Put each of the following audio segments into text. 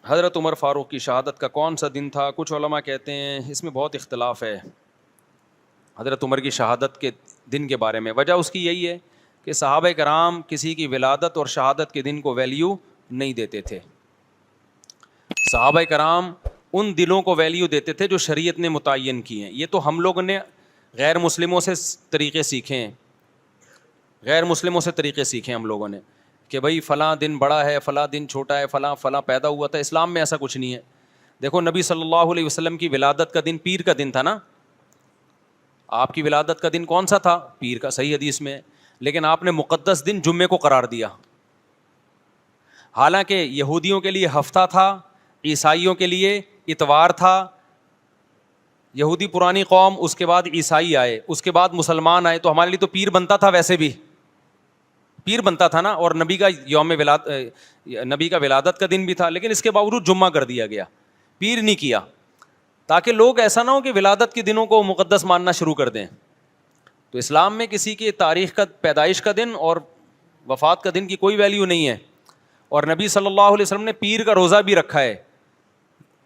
حضرت عمر فاروق کی شہادت کا کون سا دن تھا؟ کچھ علماء کہتے ہیں اس میں بہت اختلاف ہے حضرت عمر کی شہادت کے دن کے بارے میں. وجہ اس کی یہی ہے کہ صحابہ کرام کسی کی ولادت اور شہادت کے دن کو ویلیو نہیں دیتے تھے. صحابہ کرام ان دنوں کو ویلیو دیتے تھے جو شریعت نے متعین کی ہیں. یہ تو ہم لوگوں نے غیر مسلموں سے طریقے سیکھے ہیں, غیر مسلموں سے طریقے سیکھے ہم لوگوں نے کہ بھائی فلاں دن بڑا ہے, فلاں دن چھوٹا ہے, فلاں فلاں پیدا ہوا تھا. اسلام میں ایسا کچھ نہیں ہے. دیکھو نبی صلی اللہ علیہ وسلم کی ولادت کا دن پیر کا دن تھا نا. آپ کی ولادت کا دن کون سا تھا؟ پیر کا, صحیح حدیث میں. لیکن آپ نے مقدس دن جمعے کو قرار دیا. حالانکہ یہودیوں کے لیے ہفتہ تھا, عیسائیوں کے لیے اتوار تھا. یہودی پرانی قوم, اس کے بعد عیسائی آئے, اس کے بعد مسلمان آئے, تو ہمارے لیے تو پیر بنتا تھا, ویسے بھی پیر بنتا تھا نا. اور نبی کا نبی کا ولادت کا دن بھی تھا, لیکن اس کے باوجود جمعہ کر دیا گیا, پیر نہیں کیا, تاکہ لوگ ایسا نہ ہو کہ ولادت کے دنوں کو مقدس ماننا شروع کر دیں. تو اسلام میں کسی کی تاریخ کا, پیدائش کا دن اور وفات کا دن کی کوئی ویلیو نہیں ہے. اور نبی صلی اللہ علیہ وسلم نے پیر کا روزہ بھی رکھا ہے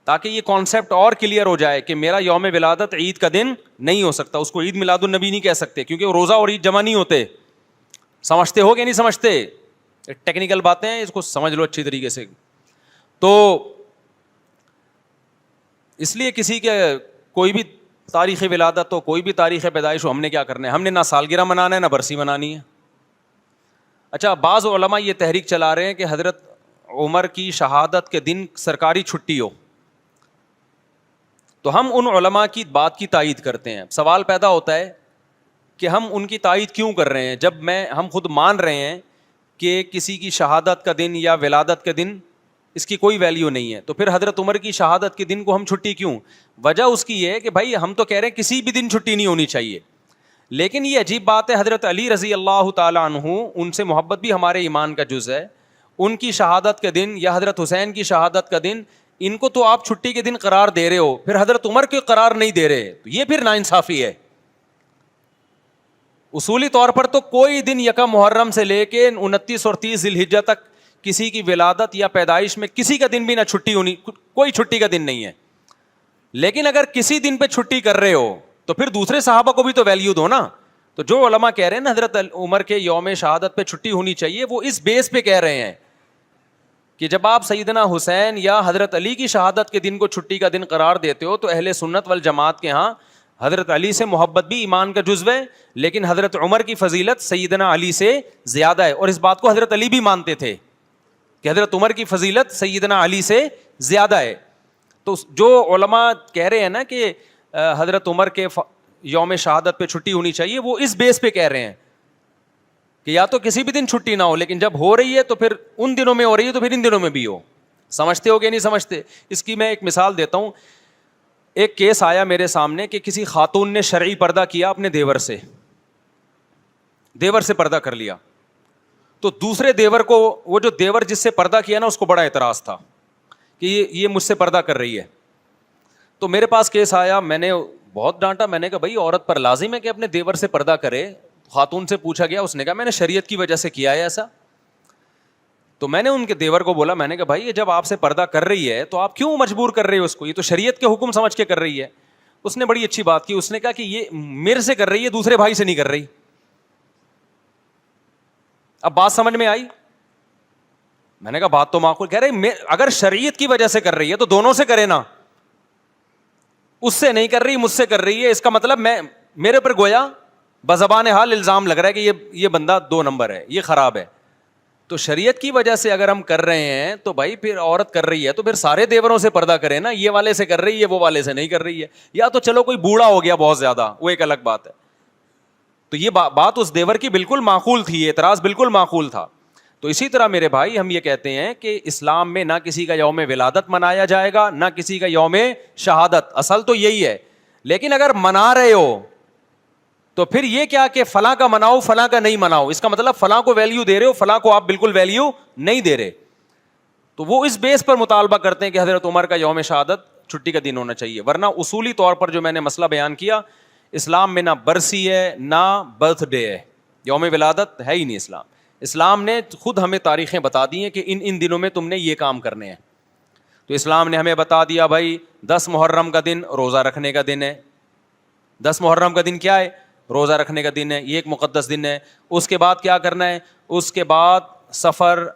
تاکہ یہ کانسیپٹ اور کلیئر ہو جائے کہ میرا یوم ولادت عید کا دن نہیں ہو سکتا. اس کو عید میلاد النبی نہیں کہہ سکتے, کیونکہ روزہ اور عید جمع نہیں ہوتے. سمجھتے ہو کہ نہیں سمجھتے؟ ٹیکنیکل باتیں ہیں, اس کو سمجھ لو اچھی طریقے سے. تو اس لیے کسی کے کوئی بھی تاریخ ولادت ہو, کوئی بھی تاریخ پیدائش ہو, ہم نے کیا کرنا ہے؟ ہم نے نہ سالگرہ منانا ہے نہ برسی منانی ہے. اچھا, بعض علماء یہ تحریک چلا رہے ہیں کہ حضرت عمر کی شہادت کے دن سرکاری چھٹی ہو, تو ہم ان علماء کی بات کی تائید کرتے ہیں. سوال پیدا ہوتا ہے کہ ہم ان کی تائید کیوں کر رہے ہیں جب ہم خود مان رہے ہیں کہ کسی کی شہادت کا دن یا ولادت کا دن اس کی کوئی ویلیو نہیں ہے, تو پھر حضرت عمر کی شہادت کے دن کو ہم چھٹی کیوں؟ وجہ اس کی یہ ہے کہ بھائی ہم تو کہہ رہے ہیں کسی بھی دن چھٹی نہیں ہونی چاہیے, لیکن یہ عجیب بات ہے, حضرت علی رضی اللہ تعالیٰ عنہ, ان سے محبت بھی ہمارے ایمان کا جز ہے, ان کی شہادت کا دن یا حضرت حسین کی شہادت کا دن, ان کو تو آپ چھٹی کے دن قرار دے رہے ہو, پھر حضرت عمر کو قرار نہیں دے رہے, تو یہ پھر ناانصافی ہے. اصولی طور پر تو کوئی دن یکم محرم سے لے کے 29 اور 30 ذی الحجہ تک کسی کی ولادت یا پیدائش میں کسی کا دن بھی نہ چھٹی ہونی, کوئی چھٹی کا دن نہیں ہے. لیکن اگر کسی دن پہ چھٹی کر رہے ہو تو پھر دوسرے صحابہ کو بھی تو ویلیو دو نا. تو جو علماء کہہ رہے ہیں نا حضرت عمر کے یوم شہادت پہ چھٹی ہونی چاہیے, وہ اس بیس پہ کہہ رہے ہیں کہ جب آپ سیدنا حسین یا حضرت علی کی شہادت کے دن کو چھٹی کا دن قرار دیتے ہو تو اہل سنت والجماعت کے ہاں حضرت علی سے محبت بھی ایمان کا جزو ہے, لیکن حضرت عمر کی فضیلت سیدنا علی سے زیادہ ہے. اور اس بات کو حضرت علی بھی مانتے تھے کہ حضرت عمر کی فضیلت سیدنا علی سے زیادہ ہے. تو جو علماء کہہ رہے ہیں نا کہ حضرت عمر کے یوم شہادت پہ چھٹی ہونی چاہیے, وہ اس بیس پہ کہہ رہے ہیں کہ یا تو کسی بھی دن چھٹی نہ ہو, لیکن جب ہو رہی ہے تو پھر ان دنوں میں ہو رہی ہے تو پھر ان دنوں میں بھی ہو. سمجھتے ہو کہ نہیں سمجھتے؟ اس کی میں ایک مثال دیتا ہوں. ایک کیس آیا میرے سامنے کہ کسی خاتون نے شرعی پردہ کیا اپنے دیور سے پردہ کر لیا, تو دوسرے دیور کو, وہ جو دیور جس سے پردہ کیا نا, اس کو بڑا اعتراض تھا کہ یہ مجھ سے پردہ کر رہی ہے. تو میرے پاس کیس آیا, میں نے بہت ڈانٹا, میں نے کہا بھائی عورت پر لازم ہے کہ اپنے دیور سے پردہ کرے. خاتون سے پوچھا گیا, اس نے کہا میں نے شریعت کی وجہ سے کیا ہے ایسا. تو میں نے ان کے دیور کو بولا, میں نے کہا بھائی یہ جب آپ سے پردہ کر رہی ہے تو آپ کیوں مجبور کر رہے ہو اس کو, یہ تو شریعت کے حکم سمجھ کے کر رہی ہے. اس نے بڑی اچھی بات کی, اس نے کہا کہ یہ میرے سے کر رہی ہے, دوسرے بھائی سے نہیں کر رہی. اب بات سمجھ میں آئی؟ میں نے کہا بات تو معقول. کہہ رہے اگر شریعت کی وجہ سے کر رہی ہے تو دونوں سے کرے نا, اس سے نہیں کر رہی, مجھ سے کر رہی ہے, اس کا مطلب میرے پر گویا بزبان حال الزام لگ رہا ہے کہ یہ بندہ 2 نمبر ہے, یہ خراب ہے. تو شریعت کی وجہ سے اگر ہم کر رہے ہیں تو بھائی پھر عورت کر رہی ہے تو پھر سارے دیوروں سے پردہ کرے نا, یہ والے سے کر رہی ہے, وہ والے سے نہیں کر رہی ہے. یا تو چلو کوئی بوڑھا ہو گیا بہت زیادہ, وہ ایک الگ بات ہے. تو یہ بات اس دیور کی بالکل معقول تھی, اعتراض بالکل معقول تھا. تو اسی طرح میرے بھائی ہم یہ کہتے ہیں کہ اسلام میں نہ کسی کا یوم ولادت منایا جائے گا نہ کسی کا یوم شہادت, اصل تو یہی ہے. لیکن اگر منا رہے ہو تو پھر یہ کیا کہ فلاں کا مناؤ فلاں کا نہیں مناؤ, اس کا مطلب فلاں کو ویلیو دے رہے ہو, فلاں کو آپ بالکل ویلیو نہیں دے رہے. تو وہ اس بیس پر مطالبہ کرتے ہیں کہ حضرت عمر کا یوم شہادت چھٹی کا دن ہونا چاہیے. ورنہ اصولی طور پر جو میں نے مسئلہ بیان کیا, اسلام میں نہ برسی ہے نہ برتھ ڈے ہے, یوم ولادت ہے ہی نہیں. اسلام نے خود ہمیں تاریخیں بتا دی ہیں کہ ان دنوں میں تم نے یہ کام کرنے ہیں. تو اسلام نے ہمیں بتا دیا بھائی 10 محرم کا دن روزہ رکھنے کا دن ہے. 10 محرم کا دن کیا ہے؟ روزہ رکھنے کا دن ہے. یہ ایک مقدس دن ہے. اس کے بعد کیا کرنا ہے؟ اس کے بعد سفر،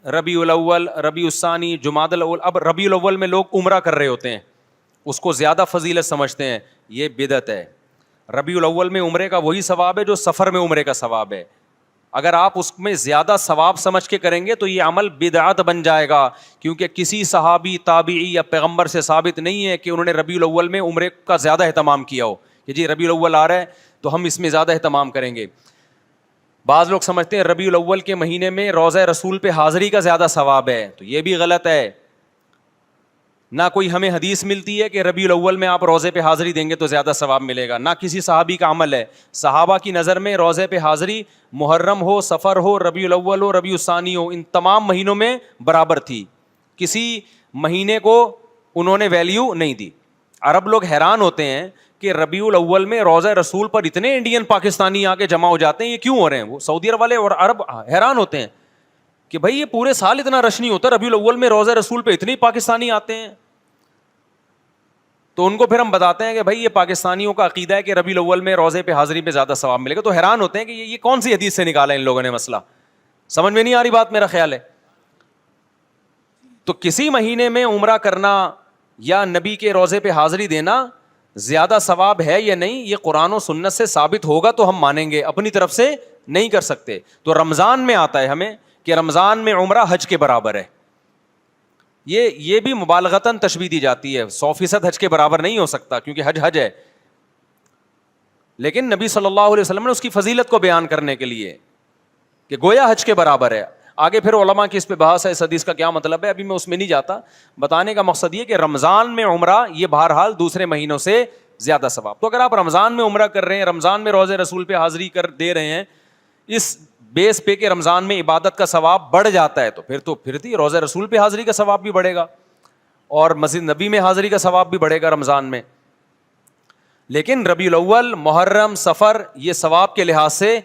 ربیع الاول، ربیع الثانی، جمادی الاول. اب ربیع الاول میں لوگ عمرہ کر رہے ہوتے ہیں، اس کو زیادہ فضیلت سمجھتے ہیں. یہ بدعت ہے. ربیع الاول میں عمرے کا وہی ثواب ہے جو سفر میں عمرے کا ثواب ہے. اگر آپ اس میں زیادہ ثواب سمجھ کے کریں گے تو یہ عمل بدعت بن جائے گا، کیونکہ کسی صحابی، تابعی یا پیغمبر سے ثابت نہیں ہے کہ انہوں نے ربیع الاول میں عمرے کا زیادہ اہتمام کیا ہو کہ جی ربیع الاول آ رہا ہے تو ہم اس میں زیادہ اہتمام کریں گے. بعض لوگ سمجھتے ہیں ربیع الاول کے مہینے میں روضہ رسول پہ حاضری کا زیادہ ثواب ہے، تو یہ بھی غلط ہے. نہ کوئی ہمیں حدیث ملتی ہے کہ ربیع الاول میں آپ روزے پہ حاضری دیں گے تو زیادہ ثواب ملے گا، نہ کسی صحابی کا عمل ہے. صحابہ کی نظر میں روزے پہ حاضری محرم ہو، سفر ہو، ربیع الاول ہو، ربیع الثانی ہو، ان تمام مہینوں میں برابر تھی. کسی مہینے کو انہوں نے ویلیو نہیں دی. عرب لوگ حیران ہوتے ہیں کہ ربیع الاول میں روزہ رسول پر اتنے انڈین پاکستانی آ کے جمع ہو جاتے ہیں، یہ کیوں ہو رہے ہیں؟ وہ سعودی عرب والے اور عرب حیران ہوتے ہیں کہ بھائی یہ پورے سال اتنا رش نہیں ہوتا، ربیع الاول میں روزہ رسول پہ اتنے پاکستانی آتے ہیں. تو ان کو پھر ہم بتاتے ہیں کہ بھائی یہ پاکستانیوں کا عقیدہ ہے کہ ربیع الاول میں روزے پہ حاضری پہ زیادہ ثواب ملے گا. تو حیران ہوتے ہیں کہ یہ کون سی حدیث سے نکالا ان لوگوں نے مسئلہ. سمجھ میں نہیں آ رہی بات، میرا خیال ہے. تو کسی مہینے میں عمرہ کرنا یا نبی کے روزے پہ حاضری دینا زیادہ ثواب ہے یا نہیں، یہ قرآن و سنت سے ثابت ہوگا تو ہم مانیں گے، اپنی طرف سے نہیں کر سکتے. تو رمضان میں آتا ہے ہمیں کہ رمضان میں عمرہ حج کے برابر ہے. یہ بھی مبالغتاً تشبیہ دی جاتی ہے. 100% حج کے برابر نہیں ہو سکتا کیونکہ حج حج ہے، لیکن نبی صلی اللہ علیہ وسلم نے اس کی فضیلت کو بیان کرنے کے لیے کہ گویا حج کے برابر ہے. آگے پھر علماء کی اس پہ بحث ہے اس حدیث کا کیا مطلب ہے، ابھی میں اس میں نہیں جاتا. بتانے کا مقصد یہ کہ رمضان میں عمرہ یہ بہرحال دوسرے مہینوں سے زیادہ ثواب. تو اگر آپ رمضان میں عمرہ کر رہے ہیں، رمضان میں روزہ رسول پہ حاضری کر دے رہے ہیں اس بیس پہ کہ رمضان میں عبادت کا ثواب بڑھ جاتا ہے، تو پھر روزہ رسول پہ حاضری کا ثواب بھی بڑھے گا اور مسجد نبی میں حاضری کا ثواب بھی بڑھے گا رمضان میں. لیکن ربیع الاول، محرم، سفر یہ ثواب کے لحاظ سے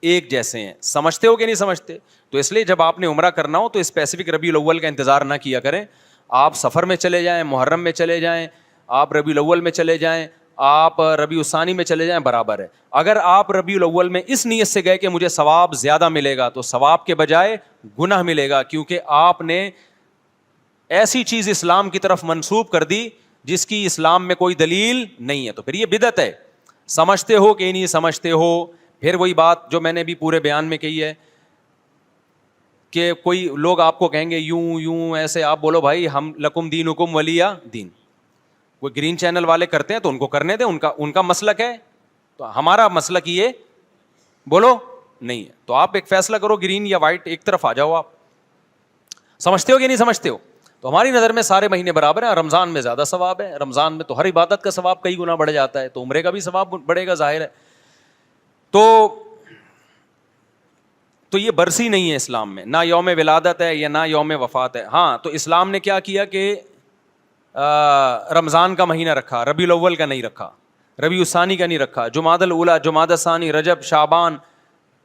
ایک جیسے ہیں. سمجھتے ہو کہ نہیں سمجھتے؟ تو اس لیے جب آپ نے عمرہ کرنا ہو تو اسپیسیفک ربیع الاول کا انتظار نہ کیا کریں. آپ سفر میں چلے جائیں، محرم میں چلے جائیں، آپ ربیع الاول میں چلے جائیں، آپ ربیع الثانی میں چلے جائیں، برابر ہے. اگر آپ ربیع الاول میں اس نیت سے گئے کہ مجھے ثواب زیادہ ملے گا تو ثواب کے بجائے گناہ ملے گا، کیونکہ آپ نے ایسی چیز اسلام کی طرف منسوب کر دی جس کی اسلام میں کوئی دلیل نہیں ہے. تو پھر یہ بدعت ہے. سمجھتے ہو کہ نہیں سمجھتے ہو؟ پھر وہی بات جو میں نے بھی پورے بیان میں کہی ہے کہ کوئی لوگ آپ کو کہیں گے یوں ایسے، آپ بولو بھائی ہم لکم دینکم ولی دین. وہ گرین چینل والے کرتے ہیں تو ان کو کرنے دیں، ان کا مسلک ہے. تو ہمارا مسلک یہ بولو نہیں ہے. تو آپ ایک فیصلہ کرو، گرین یا وائٹ، ایک طرف آ جاؤ. آپ سمجھتے ہو کہ نہیں سمجھتے ہو؟ تو ہماری نظر میں سارے مہینے برابر ہیں. رمضان میں زیادہ ثواب ہے. رمضان میں تو ہر عبادت کا ثواب کئی گنا بڑھ جاتا ہے، تو عمرے کا بھی ثواب بڑھے گا، ظاہر ہے. تو یہ برسی نہیں ہے اسلام میں، نہ یوم ولادت ہے یا نہ یوم وفات ہے. ہاں تو اسلام نے کیا کیا کہ رمضان کا مہینہ رکھا، ربیع الاول کا نہیں رکھا، ربیع الثانی کا نہیں رکھا، جمادی الاولیٰ، جمادی الثانی، رجب، شعبان،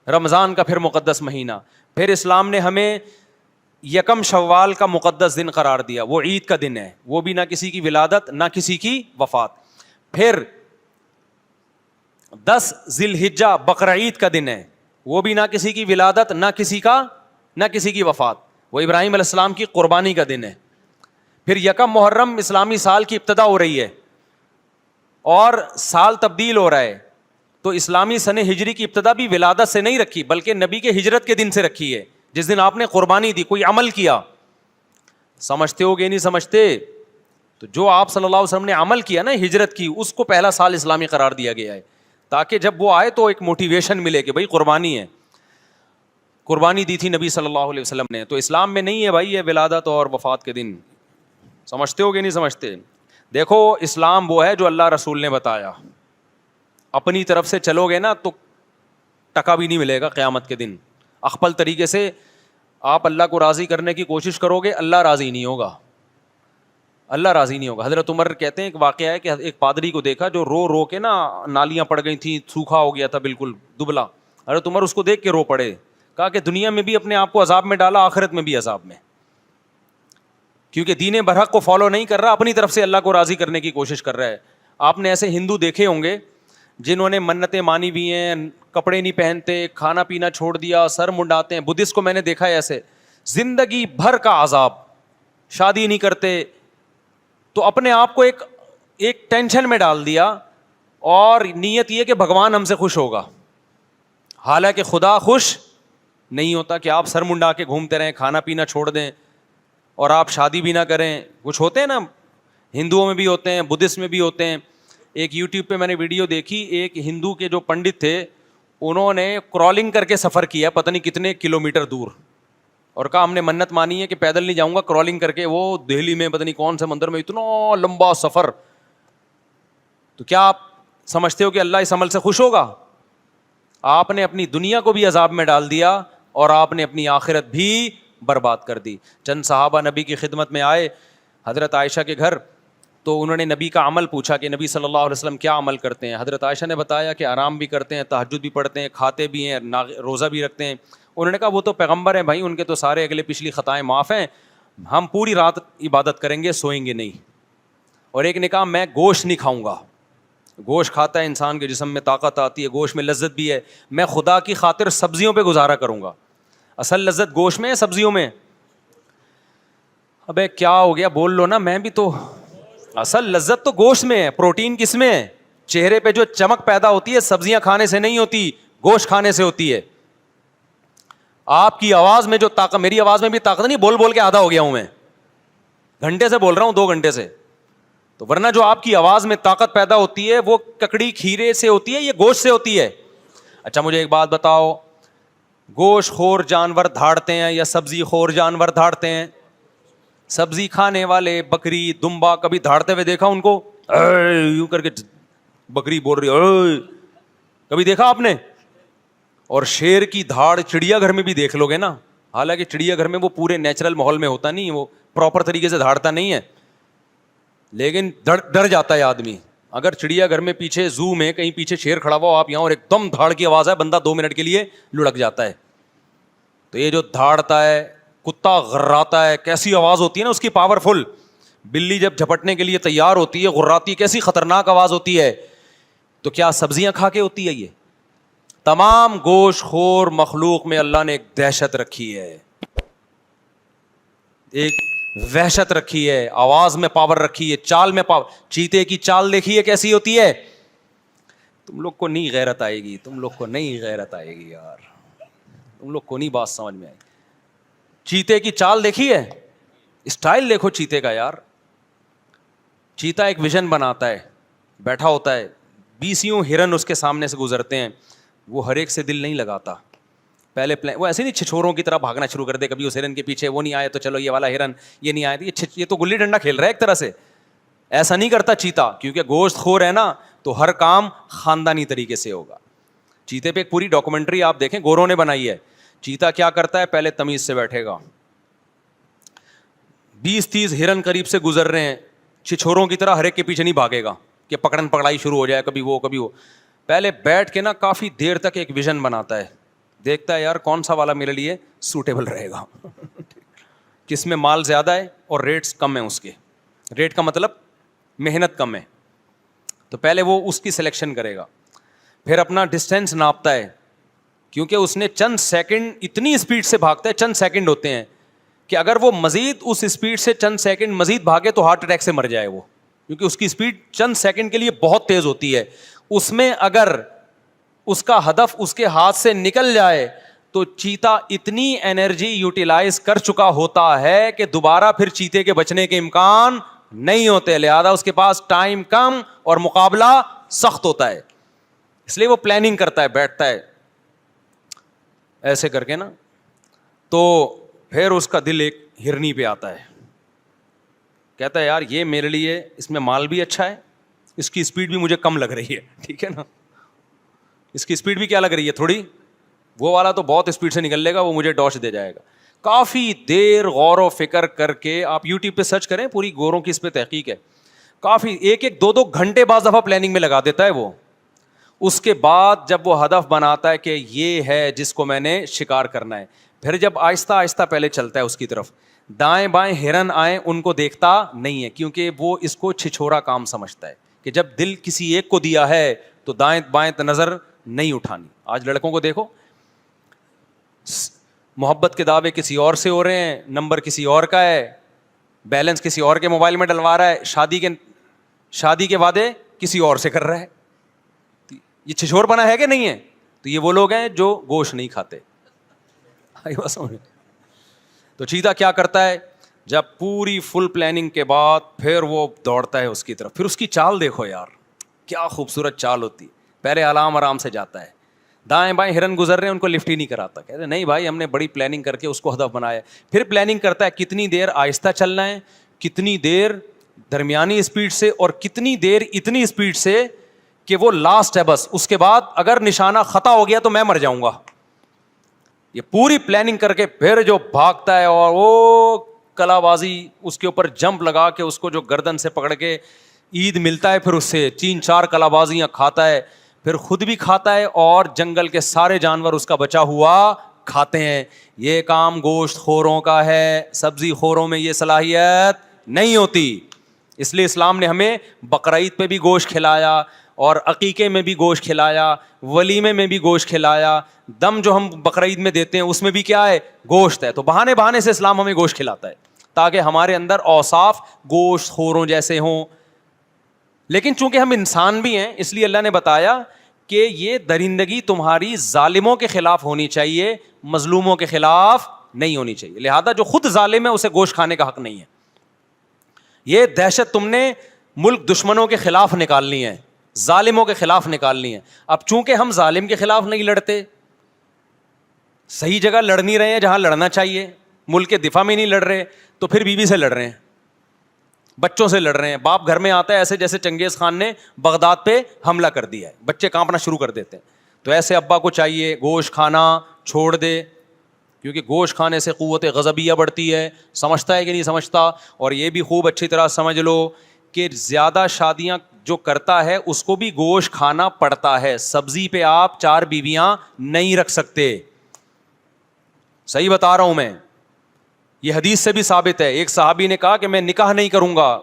رمضان کا پھر مقدس مہینہ. پھر اسلام نے ہمیں یکم شوال کا مقدس دن قرار دیا، وہ عید کا دن ہے، وہ بھی نہ کسی کی ولادت نہ کسی کی وفات. پھر 10 ذی الحجہ بقرہ عید کا دن ہے، وہ بھی نہ کسی کی ولادت نہ کسی کی وفات، وہ ابراہیم علیہ السلام کی قربانی کا دن ہے. پھر یکم محرم اسلامی سال کی ابتدا ہو رہی ہے اور سال تبدیل ہو رہا ہے، تو اسلامی سنہ ہجری کی ابتدا بھی ولادت سے نہیں رکھی بلکہ نبی کے ہجرت کے دن سے رکھی ہے، جس دن آپ نے قربانی دی، کوئی عمل کیا. سمجھتے ہو کہ نہیں سمجھتے؟ تو جو آپ صلی اللہ علیہ وسلم نے عمل کیا نا، ہجرت کی، اس کو پہلا سال اسلامی قرار دیا گیا ہے تاکہ جب وہ آئے تو ایک موٹیویشن ملے کہ بھائی قربانی ہے، قربانی دی تھی نبی صلی اللہ علیہ وسلم نے. تو اسلام میں نہیں ہے بھائی یہ ولادت اور وفات کے دن. سمجھتے ہو کہ نہیں سمجھتے؟ دیکھو اسلام وہ ہے جو اللہ رسول نے بتایا، اپنی طرف سے چلو گے نا تو ٹکا بھی نہیں ملے گا قیامت کے دن. اخپل طریقے سے آپ اللہ کو راضی کرنے کی کوشش کرو گے، اللہ راضی نہیں ہوگا، اللہ راضی نہیں ہوگا. حضرت عمر کہتے ہیں ایک واقعہ ہے کہ ایک پادری کو دیکھا جو رو رو کے نا نالیاں پڑ گئی تھیں، سوکھا ہو گیا تھا بالکل دبلا. حضرت عمر اس کو دیکھ کے رو پڑے، کہا کہ دنیا میں بھی اپنے آپ کو عذاب میں ڈالا، آخرت میں بھی عذاب میں. کیونکہ دین برحق کو فالو نہیں کر رہا, اپنی طرف سے اللہ کو راضی کرنے کی کوشش کر رہا ہے. آپ نے ایسے ہندو دیکھے ہوں گے جنہوں نے منتیں مانی بھی ہیں, کپڑے نہیں پہنتے, کھانا پینا چھوڑ دیا, سر منڈاتے ہیں. بدھسٹ کو میں نے دیکھا ہے ایسے, زندگی بھر کا عذاب, شادی نہیں کرتے, تو اپنے آپ کو ایک ٹینشن میں ڈال دیا, اور نیت یہ کہ بھگوان ہم سے خوش ہوگا. حالانکہ خدا خوش نہیں ہوتا کہ آپ سر منڈا کے گھومتے رہیں, کھانا پینا چھوڑ دیں, اور آپ شادی بھی نہ کریں. کچھ ہوتے ہیں نا, ہندوؤں میں بھی ہوتے ہیں, بدھسٹ میں بھی ہوتے ہیں. ایک یوٹیوب پہ میں نے ویڈیو دیکھی, ایک ہندو کے جو پنڈت تھے انہوں نے کرالنگ کر کے سفر کیا پتہ نہیں کتنے کلومیٹر دور, اور کہا ہم نے منت مانی ہے کہ پیدل نہیں جاؤں گا, کرالنگ کر کے. وہ دہلی میں پتہ نہیں کون سے مندر میں, اتنا لمبا سفر. تو کیا آپ سمجھتے ہو کہ اللہ اس عمل سے خوش ہوگا؟ آپ نے اپنی دنیا کو بھی عذاب میں ڈال دیا اور آپ نے اپنی آخرت بھی برباد کر دی. چند صحابہ نبی کی خدمت میں آئے حضرت عائشہ کے گھر, تو انہوں نے نبی کا عمل پوچھا کہ نبی صلی اللہ علیہ وسلم کیا عمل کرتے ہیں. حضرت عائشہ نے بتایا کہ آرام بھی کرتے ہیں, تہجد بھی پڑھتے ہیں, کھاتے بھی ہیں, روزہ بھی رکھتے ہیں. انہوں نے کہا وہ تو پیغمبر ہیں بھائی, ان کے تو سارے اگلے پچھلی خطائیں معاف ہیں, ہم پوری رات عبادت کریں گے, سوئیں گے نہیں. اور ایک نے کہا میں گوشت نہیں کھاؤں گا, گوشت کھاتا ہے انسان کے جسم میں طاقت آتی ہے, گوشت میں لذت بھی ہے, میں خدا کی خاطر سبزیوں پہ گزارا کروں گا. اصل لذت گوشت میں ہے سبزیوں میں؟ ابے کیا ہو گیا, بول لو نا. میں بھی تو, اصل لذت تو گوشت میں ہے. پروٹین کس میں ہے؟ چہرے پہ جو چمک پیدا ہوتی ہے سبزیاں کھانے سے نہیں ہوتی, گوشت کھانے سے ہوتی ہے. آپ کی آواز میں جو طاقت, میری آواز میں بھی طاقت نہیں, بول بول کے آدھا ہو گیا ہوں میں, گھنٹے سے بول رہا ہوں, 2 گھنٹے سے. تو ورنہ جو آپ کی آواز میں طاقت پیدا ہوتی ہے وہ ککڑی کھیرے سے ہوتی ہے, یہ گوشت سے ہوتی ہے. اچھا مجھے ایک بات بتاؤ, گوشت خور جانور دھاڑتے ہیں یا سبزی خور جانور دھاڑتے ہیں؟ سبزی کھانے والے بکری دمبا کبھی دھاڑتے ہوئے دیکھا ان کو؟ یوں کر کے بکری بول رہی, کبھی دیکھا آپ نے؟ اور شیر کی دھاڑ چڑیا گھر میں بھی دیکھ لو گے نا, حالانکہ چڑیا گھر میں وہ پورے نیچرل ماحول میں ہوتا نہیں, وہ پراپر طریقے سے دھاڑتا نہیں ہے, لیکن ڈر جاتا ہے آدمی. اگر چڑیا گھر میں پیچھے زو میں کہیں پیچھے شیر کھڑا ہوا آپ یہاں, اور ایک دم دھاڑ کی آواز ہے, بندہ 2 منٹ کے لیے لڑک جاتا ہے. تو یہ جو دھاڑتا ہے, کتا غراتا ہے, کیسی آواز ہوتی ہے نا اس کی, پاورفل. بلی جب جھپٹنے کے لیے تیار ہوتی ہے, غراتی, کیسی خطرناک آواز ہوتی ہے. تو کیا سبزیاں کھا کے ہوتی ہے یہ؟ تمام گوشت خور مخلوق میں اللہ نے ایک دہشت رکھی ہے, ایک وحشت رکھی ہے, آواز میں پاور رکھی ہے, چال میں پاور. چیتے کی چال دیکھی ہے کیسی ہوتی ہے؟ تم لوگ کو نہیں غیرت آئے گی, تم لوگ کو نہیں غیرت آئے گی یار, تم لوگ کو نہیں بات سمجھ میں آئے گی. چیتے کی چال دیکھی ہے, اسٹائل دیکھو چیتے کا یار. چیتا ایک ویژن بناتا ہے, بیٹھا ہوتا ہے, 20 ہرن اس کے سامنے سے گزرتے ہیں, وہ ہر ایک سے دل نہیں لگاتا. پہلے وہ ایسے نہیں چھچوروں کی طرح بھاگنا شروع کر دے کبھی اس ہرن کے پیچھے, وہ نہیں آئے تو چلو یہ والا ہرن, یہ نہیں آئے یہ تو گلی ڈنڈا کھیل رہا ہے ایک طرح سے. ایسا نہیں کرتا چیتا, کیونکہ گوشت خور ہے نا, تو ہر کام خاندانی طریقے سے ہوگا. چیتے پہ ایک پوری ڈاکومنٹری آپ دیکھیں, گوروں نے بنائی ہے. چیتا کیا کرتا ہے, پہلے تمیز سے بیٹھے گا, 20-30 ہرن قریب سے گزر رہے ہیں, چھچوروں کی طرح ہر ایک کے پیچھے نہیں بھاگے گا کہ پکڑن پکڑائی شروع ہو جائے, کبھی وہ کبھی وہ. پہلے بیٹھ کے نا کافی دیر تک ایک ویژن بناتا ہے, دیکھتا ہے یار کون سا والا میرے لیے سوٹیبل رہے گا, کس میں مال زیادہ ہے اور ریٹس کم ہیں اس کے. ریٹ کا مطلب محنت کم ہے, تو پہلے وہ اس کی سلیکشن کرے گا. پھر اپنا ڈسٹینس ناپتا ہے, کیونکہ اس نے چند سیکنڈ اتنی اسپیڈ سے بھاگتا ہے, چند سیکنڈ ہوتے ہیں کہ اگر وہ مزید اس اسپیڈ سے چند سیکنڈ مزید بھاگے تو ہارٹ اٹیک سے مر جائے وہ, کیونکہ اس کی اسپیڈ چند سیکنڈ کے لیے بہت تیز ہوتی ہے. اس میں اگر اس کا ہدف اس کے ہاتھ سے نکل جائے تو چیتا اتنی انرجی یوٹیلائز کر چکا ہوتا ہے کہ دوبارہ پھر چیتے کے بچنے کے امکان نہیں ہوتے. لہذا اس کے پاس ٹائم کم اور مقابلہ سخت ہوتا ہے, اس لیے وہ پلاننگ کرتا ہے, بیٹھتا ہے ایسے کر کے نا. تو پھر اس کا دل ایک ہرنی پہ آتا ہے, کہتا ہے یار یہ میرے لیے اس میں مال بھی اچھا ہے, اس کی اسپیڈ بھی مجھے کم لگ رہی ہے, ٹھیک ہے نا, اس کی اسپیڈ بھی کیا لگ رہی ہے تھوڑی, وہ والا تو بہت اسپیڈ سے نکل لے گا, وہ مجھے ڈاش دے جائے گا. کافی دیر غور و فکر کر کے, آپ یوٹیوب پہ سرچ کریں, پوری گوروں کی اس پہ تحقیق ہے, کافی 1-2 گھنٹے بعض دفعہ پلاننگ میں لگا دیتا ہے وہ. اس کے بعد جب وہ ہدف بناتا ہے کہ یہ ہے جس کو میں نے شکار کرنا ہے, پھر جب آہستہ آہستہ پہلے چلتا ہے اس کی طرف, دائیں بائیں ہرن آئیں ان کو دیکھتا نہیں ہے, کیونکہ وہ اس کو چھچھورا کام سمجھتا ہے کہ جب دل کسی ایک کو دیا ہے تو دائیں بائیں نظر نہیں اٹھانی. آج لڑکوں کو دیکھو, محبت کے دعوے کسی اور سے ہو رہے ہیں, نمبر کسی اور کا ہے, بیلنس کسی اور کے موبائل میں ڈلوا رہا ہے, شادی کے وعدے کسی اور سے کر رہا ہے. یہ چھچھور بنا ہے کہ نہیں ہے؟ تو یہ وہ لوگ ہیں جو گوشت نہیں کھاتے. تو چیتا کیا کرتا ہے, جب پوری فل پلاننگ کے بعد پھر وہ دوڑتا ہے اس کی طرف. پھر اس کی چال دیکھو یار, کیا خوبصورت چال ہوتی. پہلے آرام سے جاتا ہے, دائیں بائیں ہرن گزر رہے ہیں ان کو لفٹ ہی نہیں کراتا, کہتے نہیں بھائی ہم نے بڑی پلاننگ کر کے اس کو ہدف بنایا. پھر پلاننگ کرتا ہے کتنی دیر آہستہ چلنا ہے, کتنی دیر درمیانی اسپیڈ سے, اور کتنی دیر اتنی اسپیڈ سے کہ وہ لاسٹ ہے بس, اس کے بعد اگر نشانہ خطا ہو گیا تو میں مر جاؤں گا. یہ پوری پلاننگ کر کے پھر جو بھاگتا ہے اور وہ کلا بازی اس کے اوپر جمپ لگا کے اس کو جو گردن سے پکڑ کے عید ملتا ہے, پھر اس سے 3-4 کلا بازیاں کھاتا ہے, پھر خود بھی کھاتا ہے اور جنگل کے سارے جانور اس کا بچا ہوا کھاتے ہیں. یہ کام گوشت خوروں کا ہے, سبزی خوروں میں یہ صلاحیت نہیں ہوتی. اس لیے اسلام نے ہمیں بقرعید پہ بھی گوشت کھلایا, اور عقیقے میں بھی گوشت کھلایا, ولیمے میں بھی گوشت کھلایا, دم جو ہم بقرعید میں دیتے ہیں اس میں بھی کیا ہے, گوشت ہے. تو بہانے سے اسلام ہمیں گوشت کھلاتا ہے تاکہ ہمارے اندر اوصاف گوشت خوروں جیسے ہوں. لیکن چونکہ ہم انسان بھی ہیں اس لیے اللہ نے بتایا کہ یہ درندگی تمہاری ظالموں کے خلاف ہونی چاہیے, مظلوموں کے خلاف نہیں ہونی چاہیے. لہذا جو خود ظالم ہے اسے گوشت کھانے کا حق نہیں ہے. یہ دہشت تم نے ملک دشمنوں کے خلاف نکالنی ہے, ظالموں کے خلاف نکالنی ہے. اب چونکہ ہم ظالم کے خلاف نہیں لڑتے, صحیح جگہ لڑ نہیں رہے ہیں جہاں لڑنا چاہیے, ملک کے دفاع میں نہیں لڑ رہے, تو پھر بیوی سے لڑ رہے ہیں, بچوں سے لڑ رہے ہیں. باپ گھر میں آتا ہے ایسے جیسے چنگیز خان نے بغداد پہ حملہ کر دیا ہے, بچے کانپنا شروع کر دیتے ہیں. تو ایسے ابا کو چاہیے گوشت کھانا چھوڑ دے, کیونکہ گوشت کھانے سے قوت غضبیہ بڑھتی ہے. سمجھتا ہے کہ نہیں سمجھتا؟ اور یہ بھی خوب اچھی طرح سمجھ لو کہ زیادہ شادیاں جو کرتا ہے اس کو بھی گوشت کھانا پڑتا ہے. سبزی پہ آپ 4 بیویاں نہیں رکھ سکتے, صحیح بتا رہا ہوں میں. یہ حدیث سے بھی ثابت ہے. ایک صحابی نے کہا کہ میں نکاح نہیں کروں گا.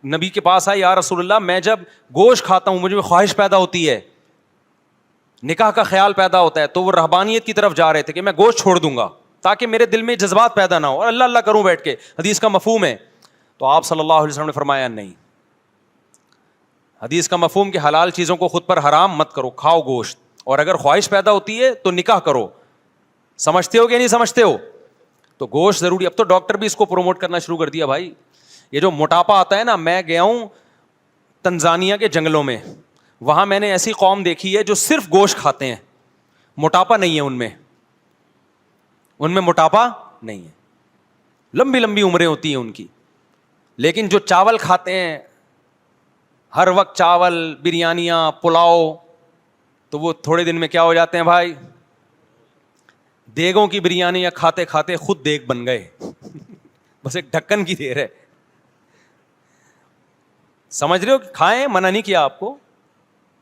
نبی کے پاس آئے, یا رسول اللہ میں جب گوشت کھاتا ہوں مجھے خواہش پیدا ہوتی ہے, نکاح کا خیال پیدا ہوتا ہے. تو وہ رہبانیت کی طرف جا رہے تھے کہ میں گوشت چھوڑ دوں گا تاکہ میرے دل میں جذبات پیدا نہ ہو اور اللہ اللہ کروں بیٹھ کے. حدیث کا مفہوم ہے. تو آپ صلی اللہ علیہ وسلم نے فرمایا نہیں, حدیث کا مفہوم کہ حلال چیزوں کو خود پر حرام مت کرو, کھاؤ گوشت, اور اگر خواہش پیدا ہوتی ہے تو نکاح کرو. سمجھتے ہو کہ نہیں سمجھتے ہو؟ تو گوشت ضروری. اب تو ڈاکٹر بھی اس کو پروموٹ کرنا شروع کر دیا بھائی. یہ جو موٹاپا آتا ہے نا, میں گیا ہوں تنزانیہ کے جنگلوں میں, وہاں میں نے ایسی قوم دیکھی ہے جو صرف گوشت کھاتے ہیں, موٹاپا نہیں ہے ان میں موٹاپا نہیں ہے, لمبی لمبی عمریں ہوتی ہیں ان کی. لیکن جو چاول کھاتے ہیں ہر وقت, چاول, بریانیاں, پلاؤ, تو وہ تھوڑے دن میں کیا ہو جاتے ہیں بھائی, دیگوں کی بریانی یا کھاتے کھاتے خود دیگ بن گئے. بس ایک ڈھکن کی دیر ہے. سمجھ رہے ہو؟ کھائیں, منع نہیں کیا آپ کو,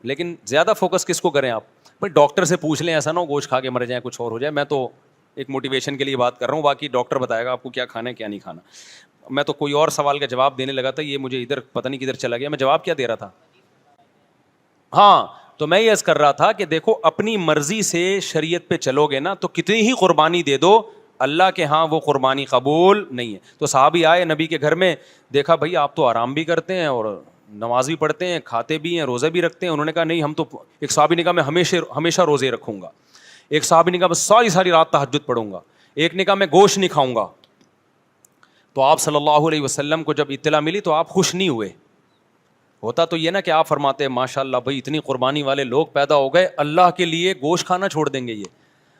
لیکن زیادہ فوکس کس کو کریں آپ؟ بھائی ڈاکٹر سے پوچھ لیں, ایسا نہ ہو گوشت کھا کے مر جائیں, کچھ اور ہو جائے. میں تو ایک موٹیویشن کے لیے بات کر رہا ہوں, باقی ڈاکٹر بتائے گا آپ کو کیا کھانا ہے کیا نہیں کھانا. میں تو کوئی اور سوال کا جواب دینے لگا تھا, یہ مجھے ادھر پتہ نہیں کدھر چلا گیا. میں جواب کیا دے رہا تھا؟ ہاں, تو میں یہ عرض کر رہا تھا کہ دیکھو اپنی مرضی سے شریعت پہ چلو گے نا تو کتنی ہی قربانی دے دو, اللہ کے ہاں وہ قربانی قبول نہیں ہے. تو صحابی آئے نبی کے گھر میں, دیکھا بھائی آپ تو آرام بھی کرتے ہیں اور نماز بھی پڑھتے ہیں, کھاتے بھی ہیں, روزے بھی رکھتے ہیں. انہوں نے کہا نہیں ہم تو, ایک صحابی نے کہا میں ہمیشہ روزے رکھوں گا, ایک صحابی نے کہا میں ساری رات تہجد پڑھوں گا, ایک نے کہا میں گوشت نہیں کھاؤں گا. تو آپ صلی اللہ علیہ وسلم کو جب اطلاع ملی تو آپ خوش نہیں ہوئے. ہوتا تو یہ نا کہ آپ فرماتے ہیں ماشاء اللہ بھائی اتنی قربانی والے لوگ پیدا ہو گئے, اللہ کے لیے گوشت کھانا چھوڑ دیں گے, یہ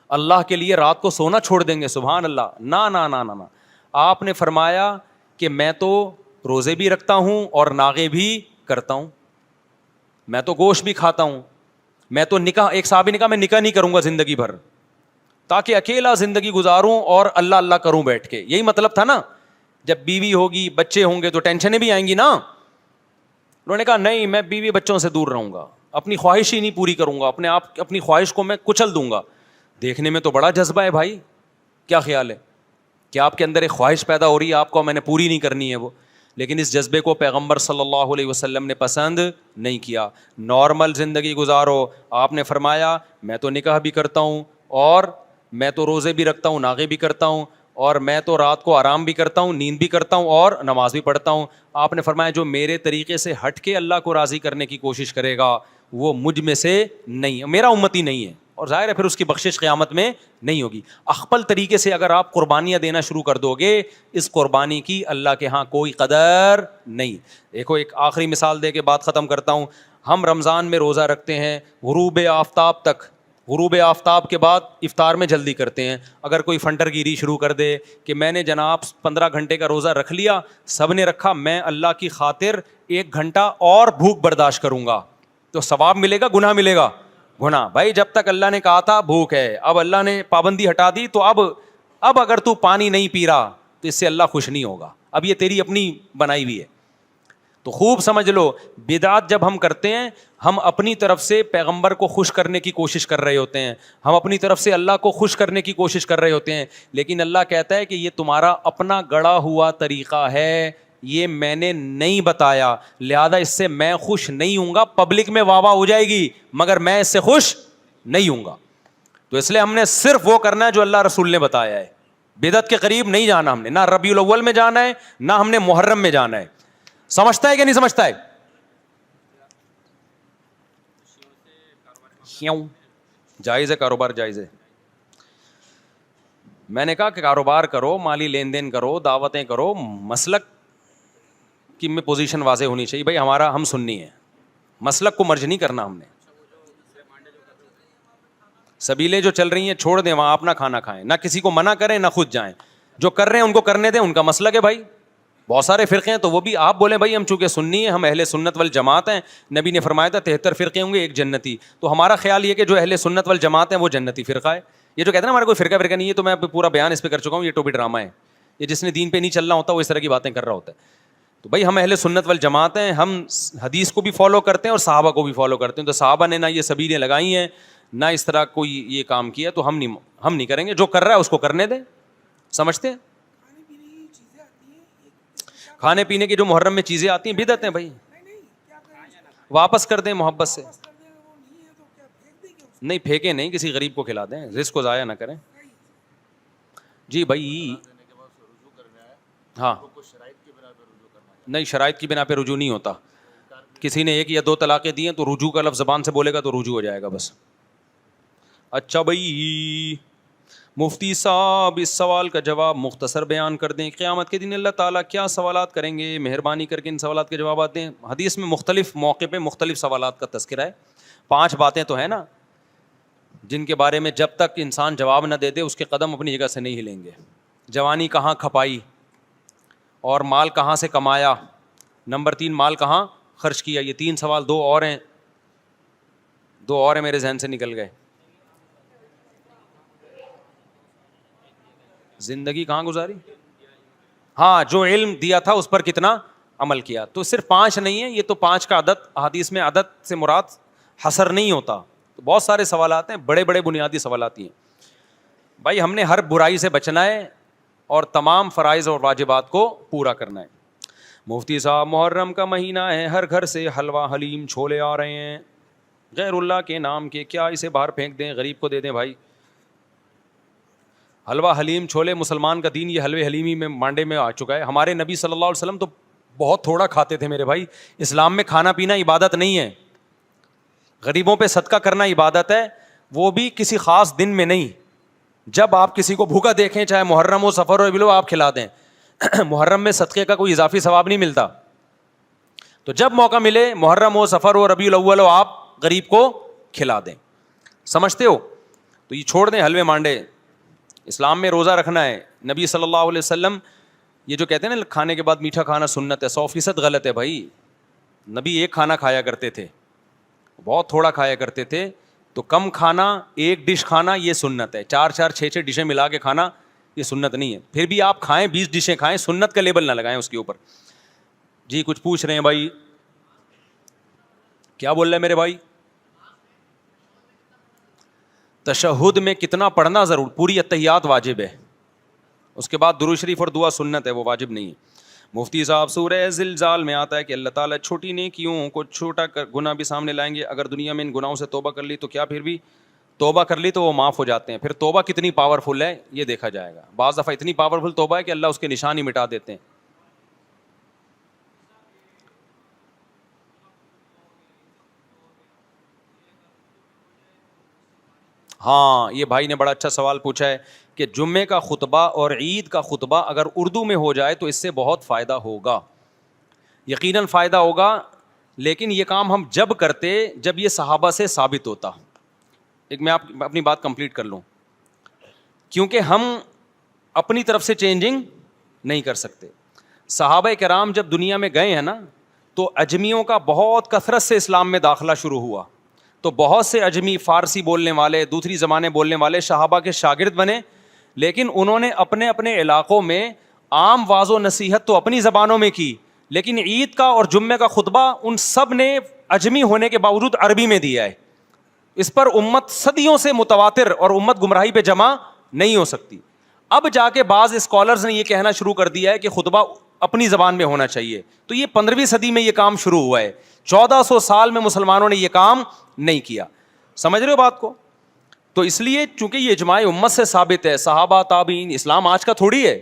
اللہ کے لیے رات کو سونا چھوڑ دیں گے, سبحان اللہ. نا نا نا نا نا, آپ نے فرمایا کہ میں تو روزے بھی رکھتا ہوں اور ناغے بھی کرتا ہوں, میں تو گوشت بھی کھاتا ہوں, میں تو نکاح, ایک صحابی نے کہا میں نکاح نہیں کروں گا زندگی بھر تاکہ اکیلا زندگی گزاروں اور اللہ اللہ کروں بیٹھ کے. یہی مطلب تھا نا, جب بیوی ہوگی بچے ہوں گے تو ٹینشنیں بھی آئیں گی نا. انہوں نے کہا نہیں میں بیوی بچوں سے دور رہوں گا, اپنی خواہش ہی نہیں پوری کروں گا, اپنی خواہش کو میں کچل دوں گا. دیکھنے میں تو بڑا جذبہ ہے بھائی, کیا خیال ہے؟ کہ آپ کے اندر ایک خواہش پیدا ہو رہی ہے آپ کو میں نے پوری نہیں کرنی ہے وہ, لیکن اس جذبے کو پیغمبر صلی اللہ علیہ وسلم نے پسند نہیں کیا. نارمل زندگی گزارو. آپ نے فرمایا میں تو نکاح بھی کرتا ہوں اور میں تو روزے بھی رکھتا ہوں, ناغے بھی کرتا ہوں, اور میں تو رات کو آرام بھی کرتا ہوں, نیند بھی کرتا ہوں, اور نماز بھی پڑھتا ہوں. آپ نے فرمایا جو میرے طریقے سے ہٹ کے اللہ کو راضی کرنے کی کوشش کرے گا وہ مجھ میں سے نہیں, میرا امتی نہیں ہے, اور ظاہر ہے پھر اس کی بخشش قیامت میں نہیں ہوگی. اخپل طریقے سے اگر آپ قربانیاں دینا شروع کر دو گے, اس قربانی کی اللہ کے ہاں کوئی قدر نہیں. دیکھو ایک آخری مثال دے کے بات ختم کرتا ہوں. ہم رمضان میں روزہ رکھتے ہیں غروب آفتاب تک, غروب آفتاب کے بعد افطار میں جلدی کرتے ہیں. اگر کوئی فنٹر گیری شروع کر دے کہ میں نے جناب 15 گھنٹے کا روزہ رکھ لیا, سب نے رکھا, میں اللہ کی خاطر 1 گھنٹہ اور بھوک برداشت کروں گا, تو ثواب ملے گا گناہ ملے گا؟ گناہ. بھائی جب تک اللہ نے کہا تھا بھوک ہے, اب اللہ نے پابندی ہٹا دی, تو اب اگر تو پانی نہیں پی رہا تو اس سے اللہ خوش نہیں ہوگا. اب یہ تیری اپنی بنائی ہوئی ہے. تو خوب سمجھ لو, بدعت جب ہم کرتے ہیں ہم اپنی طرف سے پیغمبر کو خوش کرنے کی کوشش کر رہے ہوتے ہیں, ہم اپنی طرف سے اللہ کو خوش کرنے کی کوشش کر رہے ہوتے ہیں, لیکن اللہ کہتا ہے کہ یہ تمہارا اپنا گڑا ہوا طریقہ ہے, یہ میں نے نہیں بتایا, لہذا اس سے میں خوش نہیں ہوں گا. پبلک میں واہ واہ ہو جائے گی مگر میں اس سے خوش نہیں ہوں گا. تو اس لیے ہم نے صرف وہ کرنا ہے جو اللہ رسول نے بتایا ہے. بدعت کے قریب نہیں جانا ہم نے, نہ ربیع الاول میں جانا ہے نہ ہم نے محرم میں جانا ہے. سمجھتا ہے کہ نہیں سمجھتا ہے؟ کیوں جائز ہے کاروبار؟ جائز ہے. میں نے کہا کہ کاروبار کرو, مالی لین دین کرو, دعوتیں کرو, مسلک کی میں پوزیشن واضح ہونی چاہیے. بھائی ہمارا ہم سنی ہے, مسلک کو مرج نہیں کرنا ہم نے. سبیلیں جو چل رہی ہیں چھوڑ دیں, وہاں اپنا کھانا کھائیں, نہ کسی کو منع کریں نہ خود جائیں. جو کر رہے ہیں ان کو کرنے دیں, ان کا مسلک ہے. بھائی بہت سارے فرقے ہیں, تو وہ بھی آپ بولیں بھائی ہم چونکہ سنی ہیں, ہم اہل سنت والجماعت ہیں, نبی نے فرمایا تھا 73 فرقے ہوں گے ایک جنتی. تو ہمارا خیال یہ کہ جو اہل سنت والجماعت ہیں وہ جنتی فرقہ ہے. یہ جو کہتے ہیں نا ہمارا کوئی فرقہ نہیں ہے, تو میں پورا بیان اس پہ کر چکا ہوں, یہ ٹوپی ڈرامہ ہے. یہ جس نے دین پہ نہیں چلنا ہوتا وہ اس طرح کی باتیں کر رہا ہوتا ہے. تو بھائی ہم اہل سنت والجماعت ہیں, ہم حدیث کو بھی فالو کرتے ہیں اور صحابہ کو بھی فالو کرتے ہیں. تو صحابہ نے نہ یہ سبیلیں لگائی ہیں نہ اس طرح کوئی یہ کام کیا, تو ہم نہیں کریں گے. جو کر رہا ہے اس کو کرنے دیں. سمجھتے ہیں؟ کھانے پینے کی جو محرم میں چیزیں آتی ہیں بدعت ہیں بھائی, واپس کر دیں محبت سے. نہیں پھینکیں نہیں, کسی غریب کو کھلا دیں, رزق کو ضائع نہ کریں. جی بھائی ہاں, نہیں شرائط کی بنا پہ رجوع نہیں ہوتا. کسی نے 1 یا 2 طلاقیں دی ہیں تو رجوع کا لفظ زبان سے بولے گا تو رجوع ہو جائے گا بس. اچھا بھائی مفتی صاحب اس سوال کا جواب مختصر بیان کر دیں, قیامت کے دن اللہ تعالیٰ کیا سوالات کریں گے؟ مہربانی کر کے ان سوالات کے جوابات دیں. حدیث میں مختلف موقع پہ مختلف سوالات کا تذکرہ ہے. 5 باتیں تو ہیں نا جن کے بارے میں جب تک انسان جواب نہ دے دے اس کے قدم اپنی جگہ سے نہیں ہلیں گے. جوانی کہاں کھپائی, اور مال کہاں سے کمایا, نمبر 3 مال کہاں خرچ کیا. یہ 3 سوال. 2 اور ہیں میرے ذہن سے نکل گئے. زندگی کہاں گزاری, ہاں جو علم دیا تھا اس پر کتنا عمل کیا. تو صرف 5 نہیں ہے یہ, تو 5 کا عدد حدیث میں عدد سے مراد حصر نہیں ہوتا. تو بہت سارے سوالات ہیں, بڑے بڑے بنیادی سوالات ہیں. بھائی ہم نے ہر برائی سے بچنا ہے اور تمام فرائض اور واجبات کو پورا کرنا ہے. مفتی صاحب محرم کا مہینہ ہے, ہر گھر سے حلوہ حلیم چھولے آ رہے ہیں غیر اللہ کے نام کے, کیا اسے باہر پھینک دیں غریب کو دے دیں؟ بھائی حلوہ حلیم چھولے مسلمان کا دین, یہ حلوے حلیمی میں مانڈے میں آ چکا ہے. ہمارے نبی صلی اللہ علیہ وسلم تو بہت تھوڑا کھاتے تھے میرے بھائی. اسلام میں کھانا پینا عبادت نہیں ہے, غریبوں پہ صدقہ کرنا عبادت ہے, وہ بھی کسی خاص دن میں نہیں. جب آپ کسی کو بھوکا دیکھیں, چاہے محرم ہو سفر ہو بلو, آپ کھلا دیں. محرم میں صدقے کا کوئی اضافی ثواب نہیں ملتا. تو جب موقع ملے, محرم ہو سفر ہو ربیع الاول ہو, آپ غریب کو کھلا دیں. سمجھتے ہو؟ تو یہ چھوڑ دیں حلوے مانڈے. اسلام میں روزہ رکھنا ہے. نبی صلی اللہ علیہ وسلم یہ جو کہتے ہیں نا کھانے کے بعد میٹھا کھانا سنت ہے, 100% غلط ہے بھائی. نبی 1 کھانا کھایا کرتے تھے, بہت تھوڑا کھایا کرتے تھے. تو کم کھانا, 1 ڈش کھانا یہ سنت ہے. 4 6 ڈشیں ملا کے کھانا یہ سنت نہیں ہے. پھر بھی آپ کھائیں 20 ڈشیں کھائیں, سنت کا لیبل نہ لگائیں اس کے اوپر. جی کچھ پوچھ رہے ہیں بھائی, کیا بول رہے ہیں میرے بھائی؟ تشہد میں کتنا پڑھنا ضرور؟ پوری اتحیات واجب ہے. اس کے بعد درود شریف اور دعا سنت ہے, وہ واجب نہیں ہے. مفتی صاحب سورہ زلزال میں آتا ہے کہ اللہ تعالیٰ چھوٹی نیکیوں کو چھوٹا گناہ بھی سامنے لائیں گے, اگر دنیا میں ان گناہوں سے توبہ کر لی تو کیا پھر بھی توبہ کر لی تو وہ معاف ہو جاتے ہیں. پھر توبہ کتنی پاورفل ہے یہ دیکھا جائے گا. بعض دفعہ اتنی پاورفل توبہ ہے کہ اللہ اس کے نشان ہی مٹا دیتے ہیں. ہاں یہ بھائی نے بڑا اچھا سوال پوچھا ہے کہ جمعے کا خطبہ اور عید کا خطبہ اگر اردو میں ہو جائے تو اس سے بہت فائدہ ہوگا. یقیناً فائدہ ہوگا, لیکن یہ کام ہم جب کرتے جب یہ صحابہ سے ثابت ہوتا. ایک میں اپنی بات کمپلیٹ کر لوں, کیونکہ ہم اپنی طرف سے چینجنگ نہیں کر سکتے. صحابہ کرام جب دنیا میں گئے ہیں نا تو اجمیوں کا بہت کثرت سے اسلام میں داخلہ شروع ہوا, تو بہت سے اجمی فارسی بولنے والے دوسری زبانیں بولنے والے صحابہ کے شاگرد بنے, لیکن انہوں نے اپنے اپنے علاقوں میں عام واعظ و نصیحت تو اپنی زبانوں میں کی, لیکن عید کا اور جمعے کا خطبہ ان سب نے اجمی ہونے کے باوجود عربی میں دیا ہے. اس پر امت صدیوں سے متواتر اور امت گمراہی پہ جمع نہیں ہو سکتی. اب جا کے بعض اسکالرز نے یہ کہنا شروع کر دیا ہے کہ خطبہ اپنی زبان میں ہونا چاہیے, تو یہ 15ویں صدی میں یہ کام شروع ہوا ہے. 1400 سال میں مسلمانوں نے یہ کام نہیں کیا. سمجھ رہے ہو بات کو؟ تو اس لیے چونکہ یہ اجماع امت سے ثابت ہے, صحابہ تابعین, اسلام آج کا تھوڑی ہے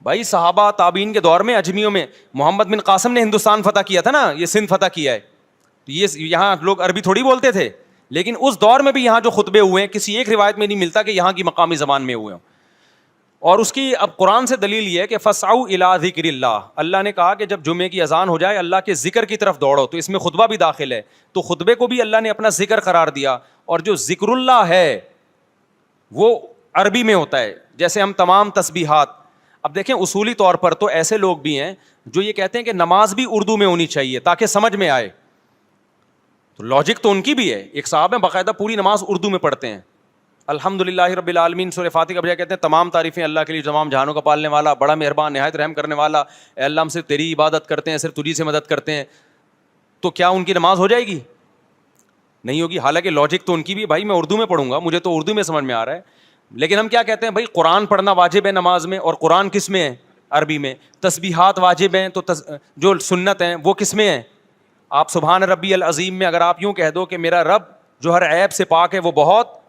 بھائی. صحابہ تابعین کے دور میں اجمیوں میں محمد بن قاسم نے ہندوستان فتح کیا تھا نا, یہ سندھ فتح کیا ہے, تو یہ یہاں لوگ عربی تھوڑی بولتے تھے, لیکن اس دور میں بھی یہاں جو خطبے ہوئے ہیں کسی ایک روایت میں نہیں ملتا کہ یہاں کی مقامی زبان میں ہوئے ہوں. اور اس کی اب قرآن سے دلیل یہ ہے کہ فسعوا الی ذکر اللہ, اللہ نے کہا کہ جب جمعے کی اذان ہو جائے اللہ کے ذکر کی طرف دوڑو, تو اس میں خطبہ بھی داخل ہے. تو خطبے کو بھی اللہ نے اپنا ذکر قرار دیا, اور جو ذکر اللہ ہے وہ عربی میں ہوتا ہے, جیسے ہم تمام تسبیحات. اب دیکھیں اصولی طور پر تو ایسے لوگ بھی ہیں جو یہ کہتے ہیں کہ نماز بھی اردو میں ہونی چاہیے تاکہ سمجھ میں آئے, تو لاجک تو ان کی بھی ہے. ایک صاحب ہیں باقاعدہ پوری نماز اردو میں پڑھتے ہیں, الحمدللہ رب العالمین سورہ فاتحہ کا کہتے ہیں تمام تعریفیں اللہ کے لیے, تمام جہانوں کا پالنے والا, بڑا مہربان, نہایت رحم کرنے والا, اے اللہ ہم صرف تیری عبادت کرتے ہیں, صرف تجھی سے مدد کرتے ہیں. تو کیا ان کی نماز ہو جائے گی؟ نہیں ہوگی. حالانکہ لاجک تو ان کی بھی, بھائی میں اردو میں پڑھوں گا, مجھے تو اردو میں سمجھ میں آ رہا ہے. لیکن ہم کیا کہتے ہیں بھائی قرآن پڑھنا واجب ہے نماز میں, اور قرآن کس میں ہے؟ عربی میں. تسبیحات واجب ہیں, تو جو سنت ہیں وہ کس میں ہیں؟ آپ سبحان ربی العظیم میں اگر آپ یوں کہہ دو کہ میرا رب جو ہر عیب سے پاک ہے, وہ بہت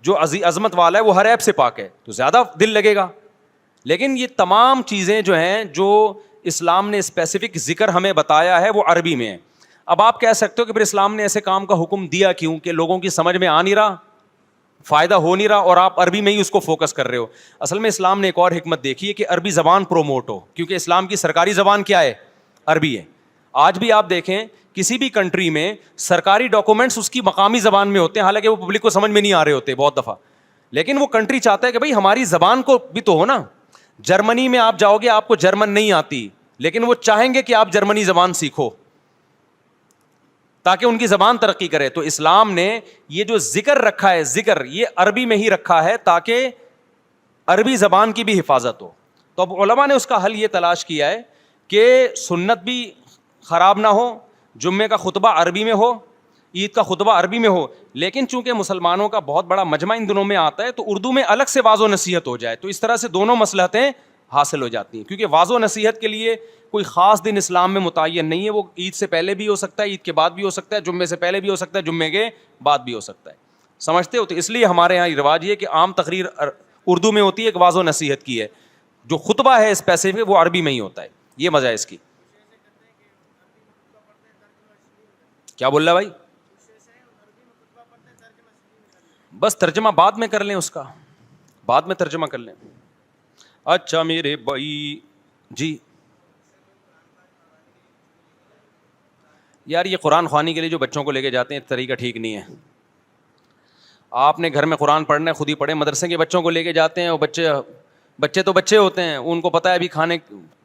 جو عظمت والا ہے, وہ ہر عیب سے پاک ہے, تو زیادہ دل لگے گا. لیکن یہ تمام چیزیں جو ہیں جو اسلام نے اسپیسیفک ذکر ہمیں بتایا ہے وہ عربی میں ہے. اب آپ کہہ سکتے ہو کہ پھر اسلام نے ایسے کام کا حکم دیا کیوں کہ لوگوں کی سمجھ میں آ نہیں رہا, فائدہ ہو نہیں رہا, اور آپ عربی میں ہی اس کو فوکس کر رہے ہو. اصل میں اسلام نے ایک اور حکمت دیکھی ہے کہ عربی زبان پروموٹ ہو, کیونکہ اسلام کی سرکاری زبان کیا ہے؟ عربی ہے. آج بھی آپ دیکھیں کسی بھی کنٹری میں سرکاری ڈاکومنٹس اس کی مقامی زبان میں ہوتے ہیں, حالانکہ وہ پبلک کو سمجھ میں نہیں آ رہے ہوتے بہت دفعہ, لیکن وہ کنٹری چاہتا ہے کہ بھائی ہماری زبان کو بھی تو ہو نا. جرمنی میں آپ جاؤ گے, آپ کو جرمن نہیں آتی, لیکن وہ چاہیں گے کہ آپ جرمنی زبان سیکھو تاکہ ان کی زبان ترقی کرے. تو اسلام نے یہ جو ذکر رکھا ہے, ذکر یہ عربی میں ہی رکھا ہے تاکہ عربی زبان کی بھی حفاظت ہو. تو اب علماء نے اس کا حل یہ تلاش کیا ہے کہ سنت بھی خراب نہ ہو, جمعے کا خطبہ عربی میں ہو, عید کا خطبہ عربی میں ہو, لیکن چونکہ مسلمانوں کا بہت بڑا مجمع ان دنوں میں آتا ہے تو اردو میں الگ سے واضح و نصیحت ہو جائے, تو اس طرح سے دونوں مصلحتیں حاصل ہو جاتی ہیں. کیونکہ واضح و نصیحت کے لیے کوئی خاص دن اسلام میں متعین نہیں ہے, وہ عید سے پہلے بھی ہو سکتا ہے, عید کے بعد بھی ہو سکتا ہے, جمعے سے پہلے بھی ہو سکتا ہے, جمعے کے بعد بھی ہو سکتا ہے. سمجھتے ہو؟ تو اس لیے ہمارے یہاں رواج یہ کہ عام تقریر اردو میں ہوتی ہے, ایک واضح و نصیحت کی ہے, جو خطبہ ہے اسپیسیفک وہ عربی میں ہی ہوتا ہے. یہ مزہ ہے اس کی. کیا بول رہا ہے بھائی؟ بس ترجمہ بعد میں کر لیں, اس کا بعد میں ترجمہ کر لیں. اچھا میرے بھائی جی, یار یہ قرآن خوانی کے لیے جو بچوں کو لے کے جاتے ہیں طریقہ ٹھیک نہیں ہے. آپ نے گھر میں قرآن پڑھنا ہے خود ہی پڑھیں, مدرسے کے بچوں کو لے کے جاتے ہیں, وہ بچے تو بچے ہوتے ہیں, ان کو پتہ ہے ابھی کھانے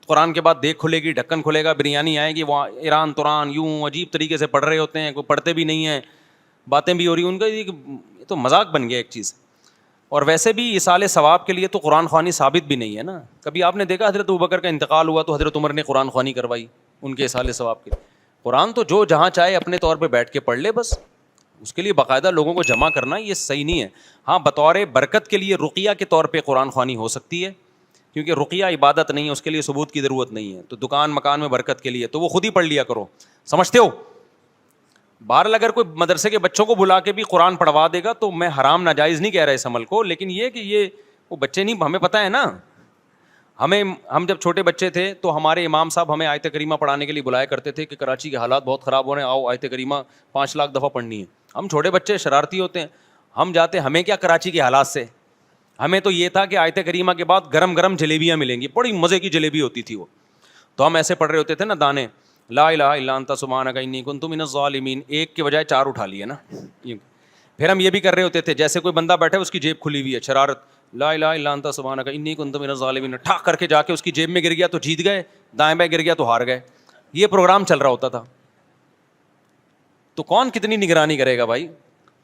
قرآن کے بعد دیکھ کھلے گی, ڈھکن کھلے گا, بریانی آئے گی, وہاں ایران توران یوں عجیب طریقے سے پڑھ رہے ہوتے ہیں, کوئی پڑھتے بھی نہیں ہیں, باتیں بھی ہو رہی ہیں, ان کا یہ تو مذاق بن گیا ایک چیز. اور ویسے بھی ایصال ثواب کے لیے تو قرآن خوانی ثابت بھی نہیں ہے نا. کبھی آپ نے دیکھا حضرت ابوبکر کا انتقال ہوا تو حضرت عمر نے قرآن خوانی کروائی ان کے ایصال ثواب کے لیے؟ قرآن تو جو جہاں چاہے اپنے طور پہ بیٹھ کے پڑھ لے بس. اس کے لیے باقاعدہ لوگوں کو جمع کرنا یہ صحیح نہیں ہے. ہاں بطور برکت کے لیے رقیہ کے طور پہ قرآن خوانی ہو سکتی ہے, کیونکہ رقیہ عبادت نہیں ہے, اس کے لیے ثبوت کی ضرورت نہیں ہے. تو دکان مکان میں برکت کے لیے تو وہ خود ہی پڑھ لیا کرو, سمجھتے ہو. بہرحال اگر کوئی مدرسے کے بچوں کو بلا کے بھی قرآن پڑھوا دے گا تو میں حرام ناجائز نہیں کہہ رہا اس عمل کو, لیکن یہ کہ یہ وہ بچے نہیں, ہمیں پتہ ہے نا, ہم جب چھوٹے بچے تھے تو ہمارے امام صاحب ہمیں آیت کریمہ پڑھانے کے لیے بلایا کرتے تھے کہ کراچی کے حالات بہت خراب ہو رہے ہیں, آؤ آیت کریمہ 5 لاکھ دفعہ پڑھنی ہے. ہم چھوٹے بچے شرارتی ہوتے ہیں, ہم جاتے, ہمیں کیا کراچی کے حالات سے, ہمیں تو یہ تھا کہ آیت کریمہ کے بعد گرم گرم جلیبیاں ملیں گی, بڑی مزے کی جلیبی ہوتی تھی وہ, تو ہم ایسے پڑھ رہے ہوتے تھے نا دانے, لا الہ الا انت سبحانک انی کنت من الظالمین, ایک کے بجائے 4 اٹھا لیے نا. پھر ہم یہ بھی کر رہے ہوتے تھے, جیسے کوئی بندہ بیٹھے اس کی جیب کھلی ہوئی ہے, شرارت, لا الہ الا انت سبحانک انی کنت من الظالمین, ٹھاک کر کے جا کے اس کی جیب میں گر گیا تو جیت گئے, دائیں بائیں گر گیا تو ہار گئے. یہ پروگرام چل رہا ہوتا تھا. تو کون کتنی نگرانی کرے گا بھائی.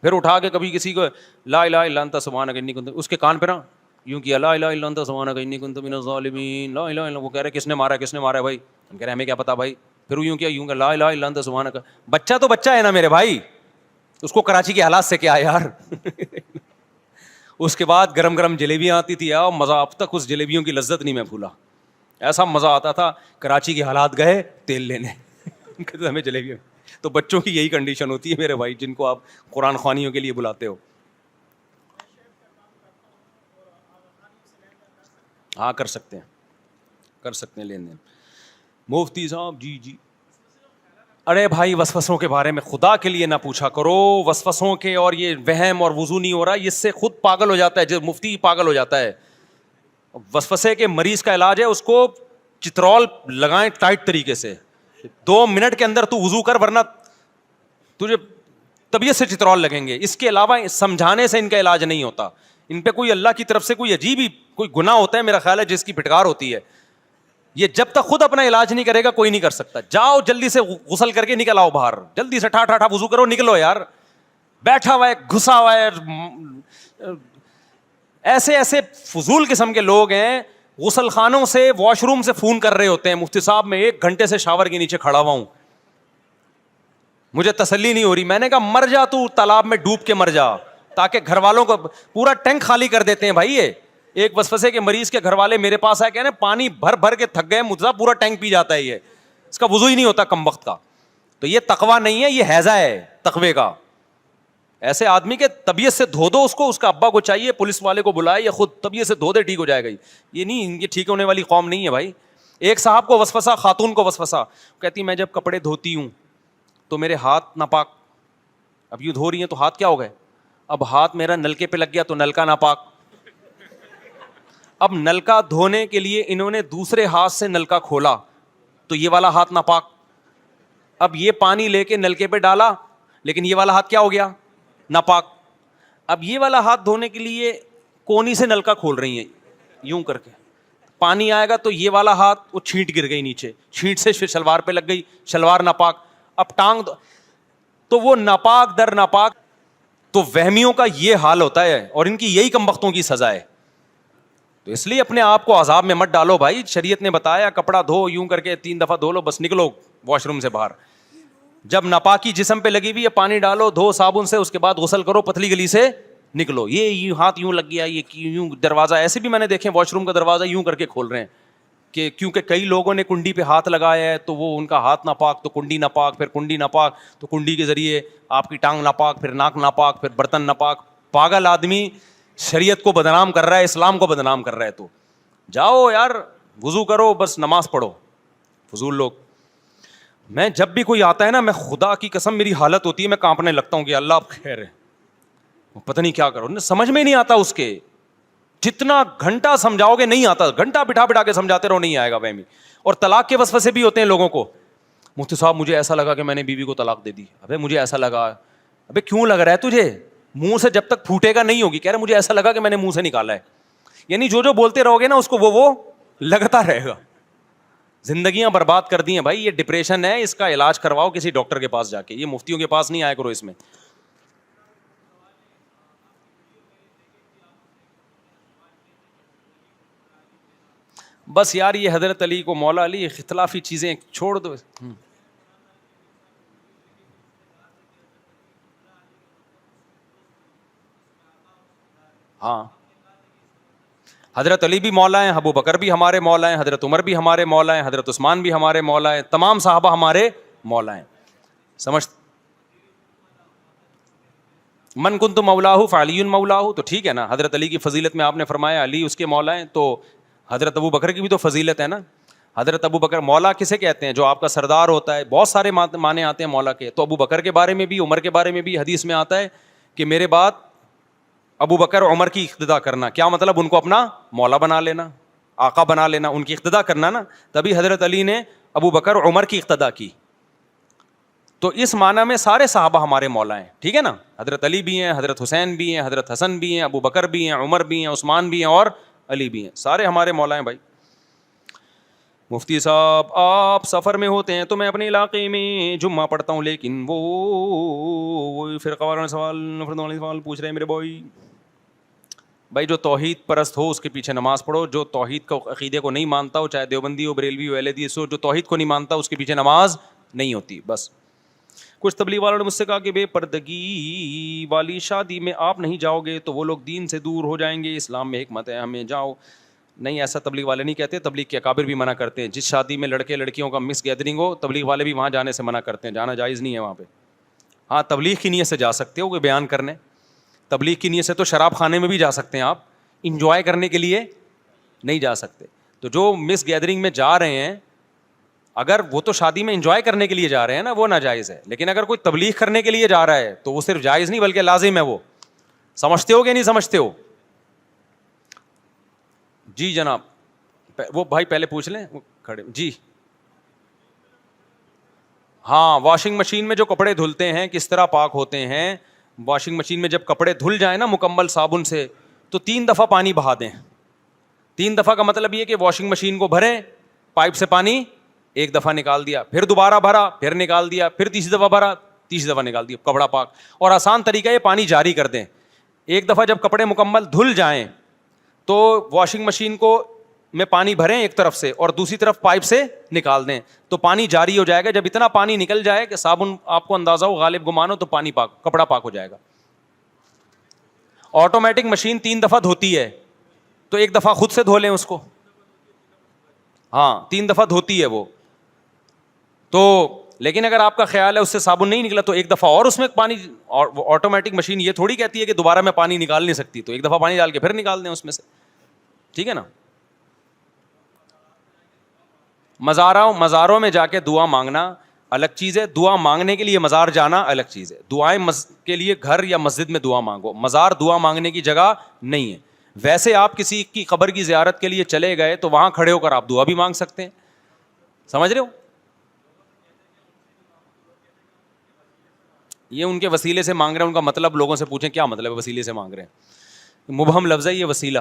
پھر اٹھا کے کبھی کسی کو لا الہ الا انت سبحانک انی کنت, اس کے کان پہ نا یوں کیا, لا الہ الا انت سبحانک انی کنت من الظالمین, لا الہ الا, وہ کہہ رہے کس نے مارا کس نے مارا بھائی, ہم کہہ رہے ہمیں کیا پتا بھائی. پھر یوں کیا لا الہ الا انت سبحانک, بچہ تو بچہ ہے نا میرے بھائی, اس کو کراچی کے حالات سے کیا ہے یار. اس کے بعد گرم گرم جلیبیاں آتی تھی, اور مزہ, اب تک اس جلیبیوں کی لذت نہیں میں بھولا, ایسا مزہ آتا تھا. کراچی کے حالات گئے تیل لینے, ہمیں جلیبیاں. تو بچوں کی یہی کنڈیشن ہوتی ہے میرے بھائی, جن کو آپ قرآن خوانیوں کے لیے بلاتے ہو. ہاں کر سکتے ہیں لین دین. مفتی صاحب جی ارے بھائی وسوسوں کے بارے میں خدا کے لیے نہ پوچھا کرو, وسوسوں کے, اور یہ وہم اور وضو نہیں ہو رہا, اس سے خود پاگل ہو جاتا ہے, جو مفتی پاگل ہو جاتا ہے. وسوسے کے مریض کا علاج ہے اس کو چترول لگائیں ٹائٹ طریقے سے, 2 منٹ کے اندر تو وضو کر, ورنہ تجھے طبیعت سے چترول لگیں گے. اس کے علاوہ سمجھانے سے ان کا علاج نہیں ہوتا. ان پہ کوئی اللہ کی طرف سے کوئی عجیب ہی کوئی گناہ ہوتا ہے میرا خیال ہے, جس کی پھٹکار ہوتی ہے. یہ جب تک خود اپنا علاج نہیں کرے گا کوئی نہیں کر سکتا. جاؤ جلدی سے غسل کر کے نکل آؤ باہر, جلدی سے ٹھا ٹھا ٹھا وضو کرو, نکلو یار. بیٹھا ہوا ہے, گھسا ہوا ہے, ایسے ایسے فضول قسم کے لوگ ہیں, غسل خانوں سے واش روم سے فون کر رہے ہوتے ہیں, مفتی صاحب میں 1 گھنٹے سے شاور کے نیچے کھڑا ہوا ہوں, مجھے تسلی نہیں ہو رہی. میں نے کہا مر جا تو, تالاب میں ڈوب کے مر جا, تاکہ گھر والوں کو پورا ٹینک خالی کر دیتے ہیں بھائی. یہ ایک وسوسے کے مریض کے گھر والے میرے پاس آئے, کہنے پانی بھر بھر کے تھک گئے, مجھے پورا ٹینک پی جاتا ہے, یہ اس کا وضو ہی نہیں ہوتا کم وقت کا. تو یہ تقویٰ نہیں ہے, یہ ہیضہ ہے تقوی کا. ایسے آدمی کے طبیعت سے دھو دو اس کو, اس کا ابا کو چاہیے پولیس والے کو بلائے, یا خود طبیعت سے دھو دے, ٹھیک ہو جائے گا. یہ نہیں, یہ ٹھیک ہونے والی قوم نہیں ہے بھائی. ایک صاحب کو وسوسہ, خاتون کو وسوسہ, کہتی میں جب کپڑے دھوتی ہوں تو میرے ہاتھ ناپاک, اب یوں دھو رہی ہیں تو ہاتھ کیا ہو گئے, اب ہاتھ میرا نلکے پہ لگ گیا تو نلکا ناپاک. اب نلکا دھونے کے لیے انہوں نے دوسرے ہاتھ سے نلکا کھولا تو یہ والا ہاتھ ناپاک. اب یہ پانی لے کے نلکے پہ ڈالا, لیکن یہ والا ہاتھ کیا ہو گیا, ناپاک. اب یہ والا ہاتھ دھونے کے لیے کونی سے نلکا کھول رہی ہیں یوں کر کے, پانی آئے گا تو یہ والا ہاتھ وہ چھینٹ گر گئی نیچے, چھینٹ سے شلوار پہ لگ گئی, شلوار ناپاک. اب ٹانگ تو وہ ناپاک در ناپاک. تو وہمیوں کا یہ حال ہوتا ہے, اور ان کی یہی کم بختوں کی سزا ہے. تو اس لیے اپنے آپ کو عذاب میں مت ڈالو بھائی. شریعت نے بتایا کپڑا دھو یوں کر کے 3 دفعہ دھو لو, بس نکلو واش روم سے باہر. جب ناپاکی جسم پہ لگی ہوئی ہے, پانی ڈالو, دھو صابن سے, اس کے بعد غسل کرو, پتلی گلی سے نکلو. یہ ہاتھ یوں لگ گیا, یہ یوں دروازہ, ایسے بھی میں نے دیکھے واش روم کا دروازہ یوں کر کے کھول رہے ہیں, کہ کیونکہ کئی لوگوں نے کنڈی پہ ہاتھ لگایا ہے تو وہ ان کا ہاتھ ناپاک, تو کنڈی ناپاک, پھر کنڈی ناپاک, تو کنڈی کے ذریعے آپ کی ٹانگ ناپاک, پھر ناک ناپاک, پھر برتن ناپاک. پاگل آدمی شریعت کو بدنام کر رہا ہے, اسلام کو بدنام کر رہا ہے. تو جاؤ یار وضو کرو, بس نماز پڑھو. فضول لوگ. میں جب بھی کوئی آتا ہے نا, میں خدا کی قسم میری حالت ہوتی ہے, میں کانپنے لگتا ہوں کہ اللہ آپ خیر ہے, پتہ نہیں کیا کرو, سمجھ میں نہیں آتا اس کے. جتنا گھنٹہ سمجھاؤ گے نہیں آتا, گھنٹہ بٹھا بٹھا کے سمجھاتے رہو نہیں آئے گا وہمی. اور طلاق کے وسوسے بھی ہوتے ہیں لوگوں کو. مفتی صاحب مجھے ایسا لگا کہ میں نے بیوی کو طلاق دے دی. ابے مجھے ایسا لگا, ابے کیوں لگ رہا ہے تجھے, منہ سے جب تک پھوٹے گا نہیں ہوگی. کہہ رہے مجھے ایسا لگا کہ میں نے منہ سے نکالا ہے. یعنی جو بولتے رہو گے نا اس کو وہ لگتا رہے گا. زندگیاں برباد کر دی ہیں بھائی. یہ ڈپریشن ہے, اس کا علاج کرواؤ کسی ڈاکٹر کے پاس جا کے, یہ مفتیوں کے پاس نہیں آیا کرو اس میں. بس یار یہ حضرت علی کو, مولا علی, اختلافی چیزیں چھوڑ دو. ہاں حضرت علی بھی مولا ہیں, ابو بکر بھی ہمارے مولا ہیں, حضرت عمر بھی ہمارے مولا ہیں, حضرت عثمان بھی ہمارے مولا ہیں, تمام صحابہ ہمارے مولا ہیں. سمجھ من کنت مولاہ فعلی مولاہ, تو ٹھیک ہے نا. حضرت علی کی فضیلت میں آپ نے فرمایا علی اس کے مولا ہیں, تو حضرت ابو بکر کی بھی تو فضیلت ہے نا. حضرت ابو بکر مولا کسے کہتے ہیں؟ جو آپ کا سردار ہوتا ہے. بہت سارے معنی آتے ہیں مولا کے, تو ابو بکر کے بارے میں بھی, عمر کے بارے میں بھی حدیث میں آتا ہے کہ میرے بعد ابو بکر عمر کی اقتدا کرنا. کیا مطلب؟ ان کو اپنا مولا بنا لینا, آقا بنا لینا, ان کی اقتدا کرنا نا. تبھی حضرت علی نے ابو بکر عمر کی اقتدا کی. تو اس معنی میں سارے صحابہ ہمارے مولا ہیں, ٹھیک ہے نا. حضرت علی بھی ہیں, حضرت حسین بھی ہیں, حضرت حسن بھی ہیں, ابو بکر بھی ہیں, عمر بھی ہیں, عثمان بھی ہیں اور علی بھی ہیں, سارے ہمارے مولا ہیں بھائی. مفتی صاحب آپ سفر میں ہوتے ہیں تو میں اپنے علاقے میں جمعہ پڑھتا ہوں, لیکن وہ فرقہ وارانہ سوال پوچھ رہے ہیں میرے بھائی جو توحید پرست ہو اس کے پیچھے نماز پڑھو. جو توحید کو عقیدے کو نہیں مانتا ہو, چاہے دیوبندی ہو, بریلوی ہو, اہل حدیث ہو, جو توحید کو نہیں مانتا اس کے پیچھے نماز نہیں ہوتی بس. کچھ تبلیغ والوں نے مجھ سے کہا کہ بے پردگی والی شادی میں آپ نہیں جاؤ گے تو وہ لوگ دین سے دور ہو جائیں گے, اسلام میں حکمت ہے ہمیں جاؤ. نہیں, ایسا تبلیغ والے نہیں کہتے. تبلیغ کے اکابر بھی منع کرتے ہیں. جس شادی میں لڑکے لڑکیوں کا مکس گیدرنگ ہو, تبلیغ والے بھی وہاں جانے سے منع کرتے ہیں, جانا جائز نہیں ہے وہاں پہ. ہاں تبلیغ کی نیت سے جا سکتے ہو کوئی بیان کرنے, تبلیغ کی نیت سے تو شراب خانے میں بھی جا سکتے ہیں آپ, انجوائے کرنے کے لیے نہیں جا سکتے. تو جو مس گیدرنگ میں جا رہے ہیں, اگر وہ تو شادی میں انجوائے کرنے کے لیے جا رہے ہیں نا, وہ ناجائز ہے. لیکن اگر کوئی تبلیغ کرنے کے لیے جا رہا ہے تو وہ صرف جائز نہیں بلکہ لازم ہے. وہ سمجھتے ہو کہ نہیں سمجھتے ہو؟ جی جناب, وہ بھائی پہلے پوچھ لیں, وہ کھڑے. جی ہاں, واشنگ مشین میں جو کپڑے دھلتے ہیں کس طرح پاک ہوتے ہیں؟ واشنگ مشین میں جب کپڑے دھل جائیں نا مکمل صابن سے, تو 3 دفعہ پانی بہا دیں. 3 دفعہ کا مطلب یہ کہ واشنگ مشین کو بھریں, پائپ سے پانی 1 دفعہ نکال دیا, پھر دوبارہ بھرا, پھر نکال دیا, پھر تیسری دفعہ بھرا, تیسری دفعہ نکال دیا, کپڑا پاک. اور آسان طریقہ یہ پانی جاری کر دیں. 1 دفعہ جب کپڑے مکمل دھل جائیں تو واشنگ مشین کو میں پانی بھریں ایک طرف سے اور دوسری طرف پائپ سے نکال دیں, تو پانی جاری ہو جائے گا. جب اتنا پانی نکل جائے کہ صابن آپ کو اندازہ ہو, غالب گمان ہو, تو پانی پاک, کپڑا پاک ہو جائے گا. آٹومیٹک مشین 3 دفعہ دھوتی ہے, تو 1 دفعہ خود سے دھو لیں اس کو. ہاں 3 دفعہ دھوتی ہے وہ تو. لیکن اگر آپ کا خیال ہے اس سے صابن نہیں نکلا تو 1 دفعہ اور اس میں پانی. آٹومیٹک مشین یہ تھوڑی کہتی ہے کہ دوبارہ میں پانی نکال نہیں سکتی, تو 1 دفعہ پانی ڈال کے پھر نکال دیں اس میں سے, ٹھیک ہے نا. مزاروں میں جا کے دعا مانگنا الگ چیز ہے, دعا مانگنے کے لیے مزار جانا الگ چیز ہے. دعائیں کے لیے گھر یا مسجد میں دعا مانگو, مزار دعا مانگنے کی جگہ نہیں ہے. ویسے آپ کسی کی قبر کی زیارت کے لیے چلے گئے تو وہاں کھڑے ہو کر آپ دعا بھی مانگ سکتے ہیں, سمجھ رہے ہو. یہ ان کے وسیلے سے مانگ رہے ہیں, ان کا مطلب لوگوں سے پوچھیں کیا مطلب ہے وسیلے سے مانگ رہے ہیں. مبہم لفظ ہے یہ وسیلہ.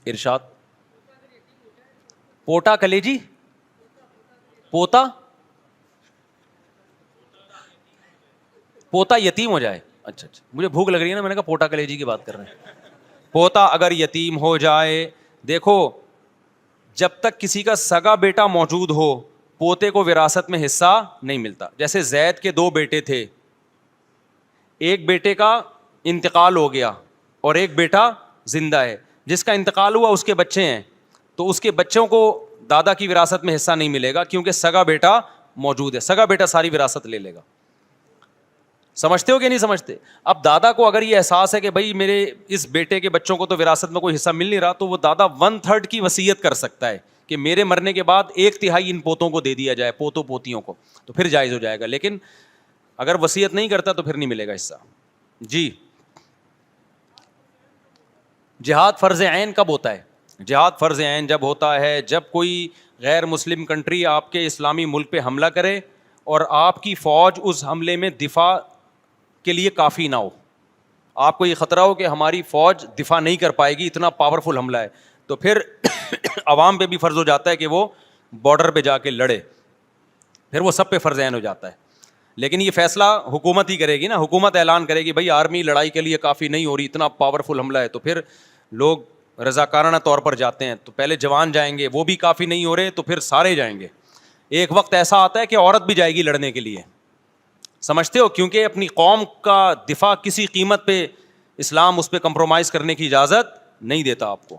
ارشاد. پوٹا کلیجی, پوتا پوتا یتیم ہو جائے. اچھا اچھا, مجھے بھوک لگ رہی ہے نا, میں نے کہا پوٹا کلیجی کی بات کر رہے ہیں. پوتا اگر یتیم ہو جائے, دیکھو جب تک کسی کا سگا بیٹا موجود ہو پوتے کو وراثت میں حصہ نہیں ملتا. جیسے زید کے 2 بیٹے تھے, ایک بیٹے کا انتقال ہو گیا اور ایک بیٹا زندہ ہے. جس کا انتقال ہوا اس کے بچے ہیں, تو اس کے بچوں کو دادا کی وراثت میں حصہ نہیں ملے گا کیونکہ سگا بیٹا موجود ہے. سگا بیٹا ساری وراثت لے لے گا. سمجھتے ہو کہ نہیں سمجھتے؟ اب دادا کو اگر یہ احساس ہے کہ بھائی میرے اس بیٹے کے بچوں کو تو وراثت میں کوئی حصہ مل نہیں رہا, تو وہ دادا 1/3 کی وصیت کر سکتا ہے کہ میرے مرنے کے بعد 1/3 ان پوتوں کو دے دیا جائے, پوتوں پوتیوں کو, تو پھر جائز ہو جائے گا. لیکن اگر وصیت نہیں کرتا تو پھر نہیں ملے گا حصہ. جی جہاد فرض عین کب ہوتا ہے؟ جہاد فرض عین جب ہوتا ہے جب کوئی غیر مسلم کنٹری آپ کے اسلامی ملک پہ حملہ کرے اور آپ کی فوج اس حملے میں دفاع کے لیے کافی نہ ہو. آپ کو یہ خطرہ ہو کہ ہماری فوج دفاع نہیں کر پائے گی, اتنا پاورفل حملہ ہے, تو پھر عوام پہ بھی فرض ہو جاتا ہے کہ وہ بارڈر پہ جا کے لڑے, پھر وہ سب پہ فرض عین ہو جاتا ہے. لیکن یہ فیصلہ حکومت ہی کرے گی نا, حکومت اعلان کرے گی بھائی آرمی لڑائی کے لیے کافی نہیں ہو رہی, اتنا پاورفل حملہ ہے, تو پھر لوگ رضاکارانہ طور پر جاتے ہیں. تو پہلے جوان جائیں گے, وہ بھی کافی نہیں ہو رہے تو پھر سارے جائیں گے. ایک وقت ایسا آتا ہے کہ عورت بھی جائے گی لڑنے کے لیے, سمجھتے ہو, کیونکہ اپنی قوم کا دفاع کسی قیمت پہ اسلام اس پہ کمپرومائز کرنے کی اجازت نہیں دیتا آپ کو.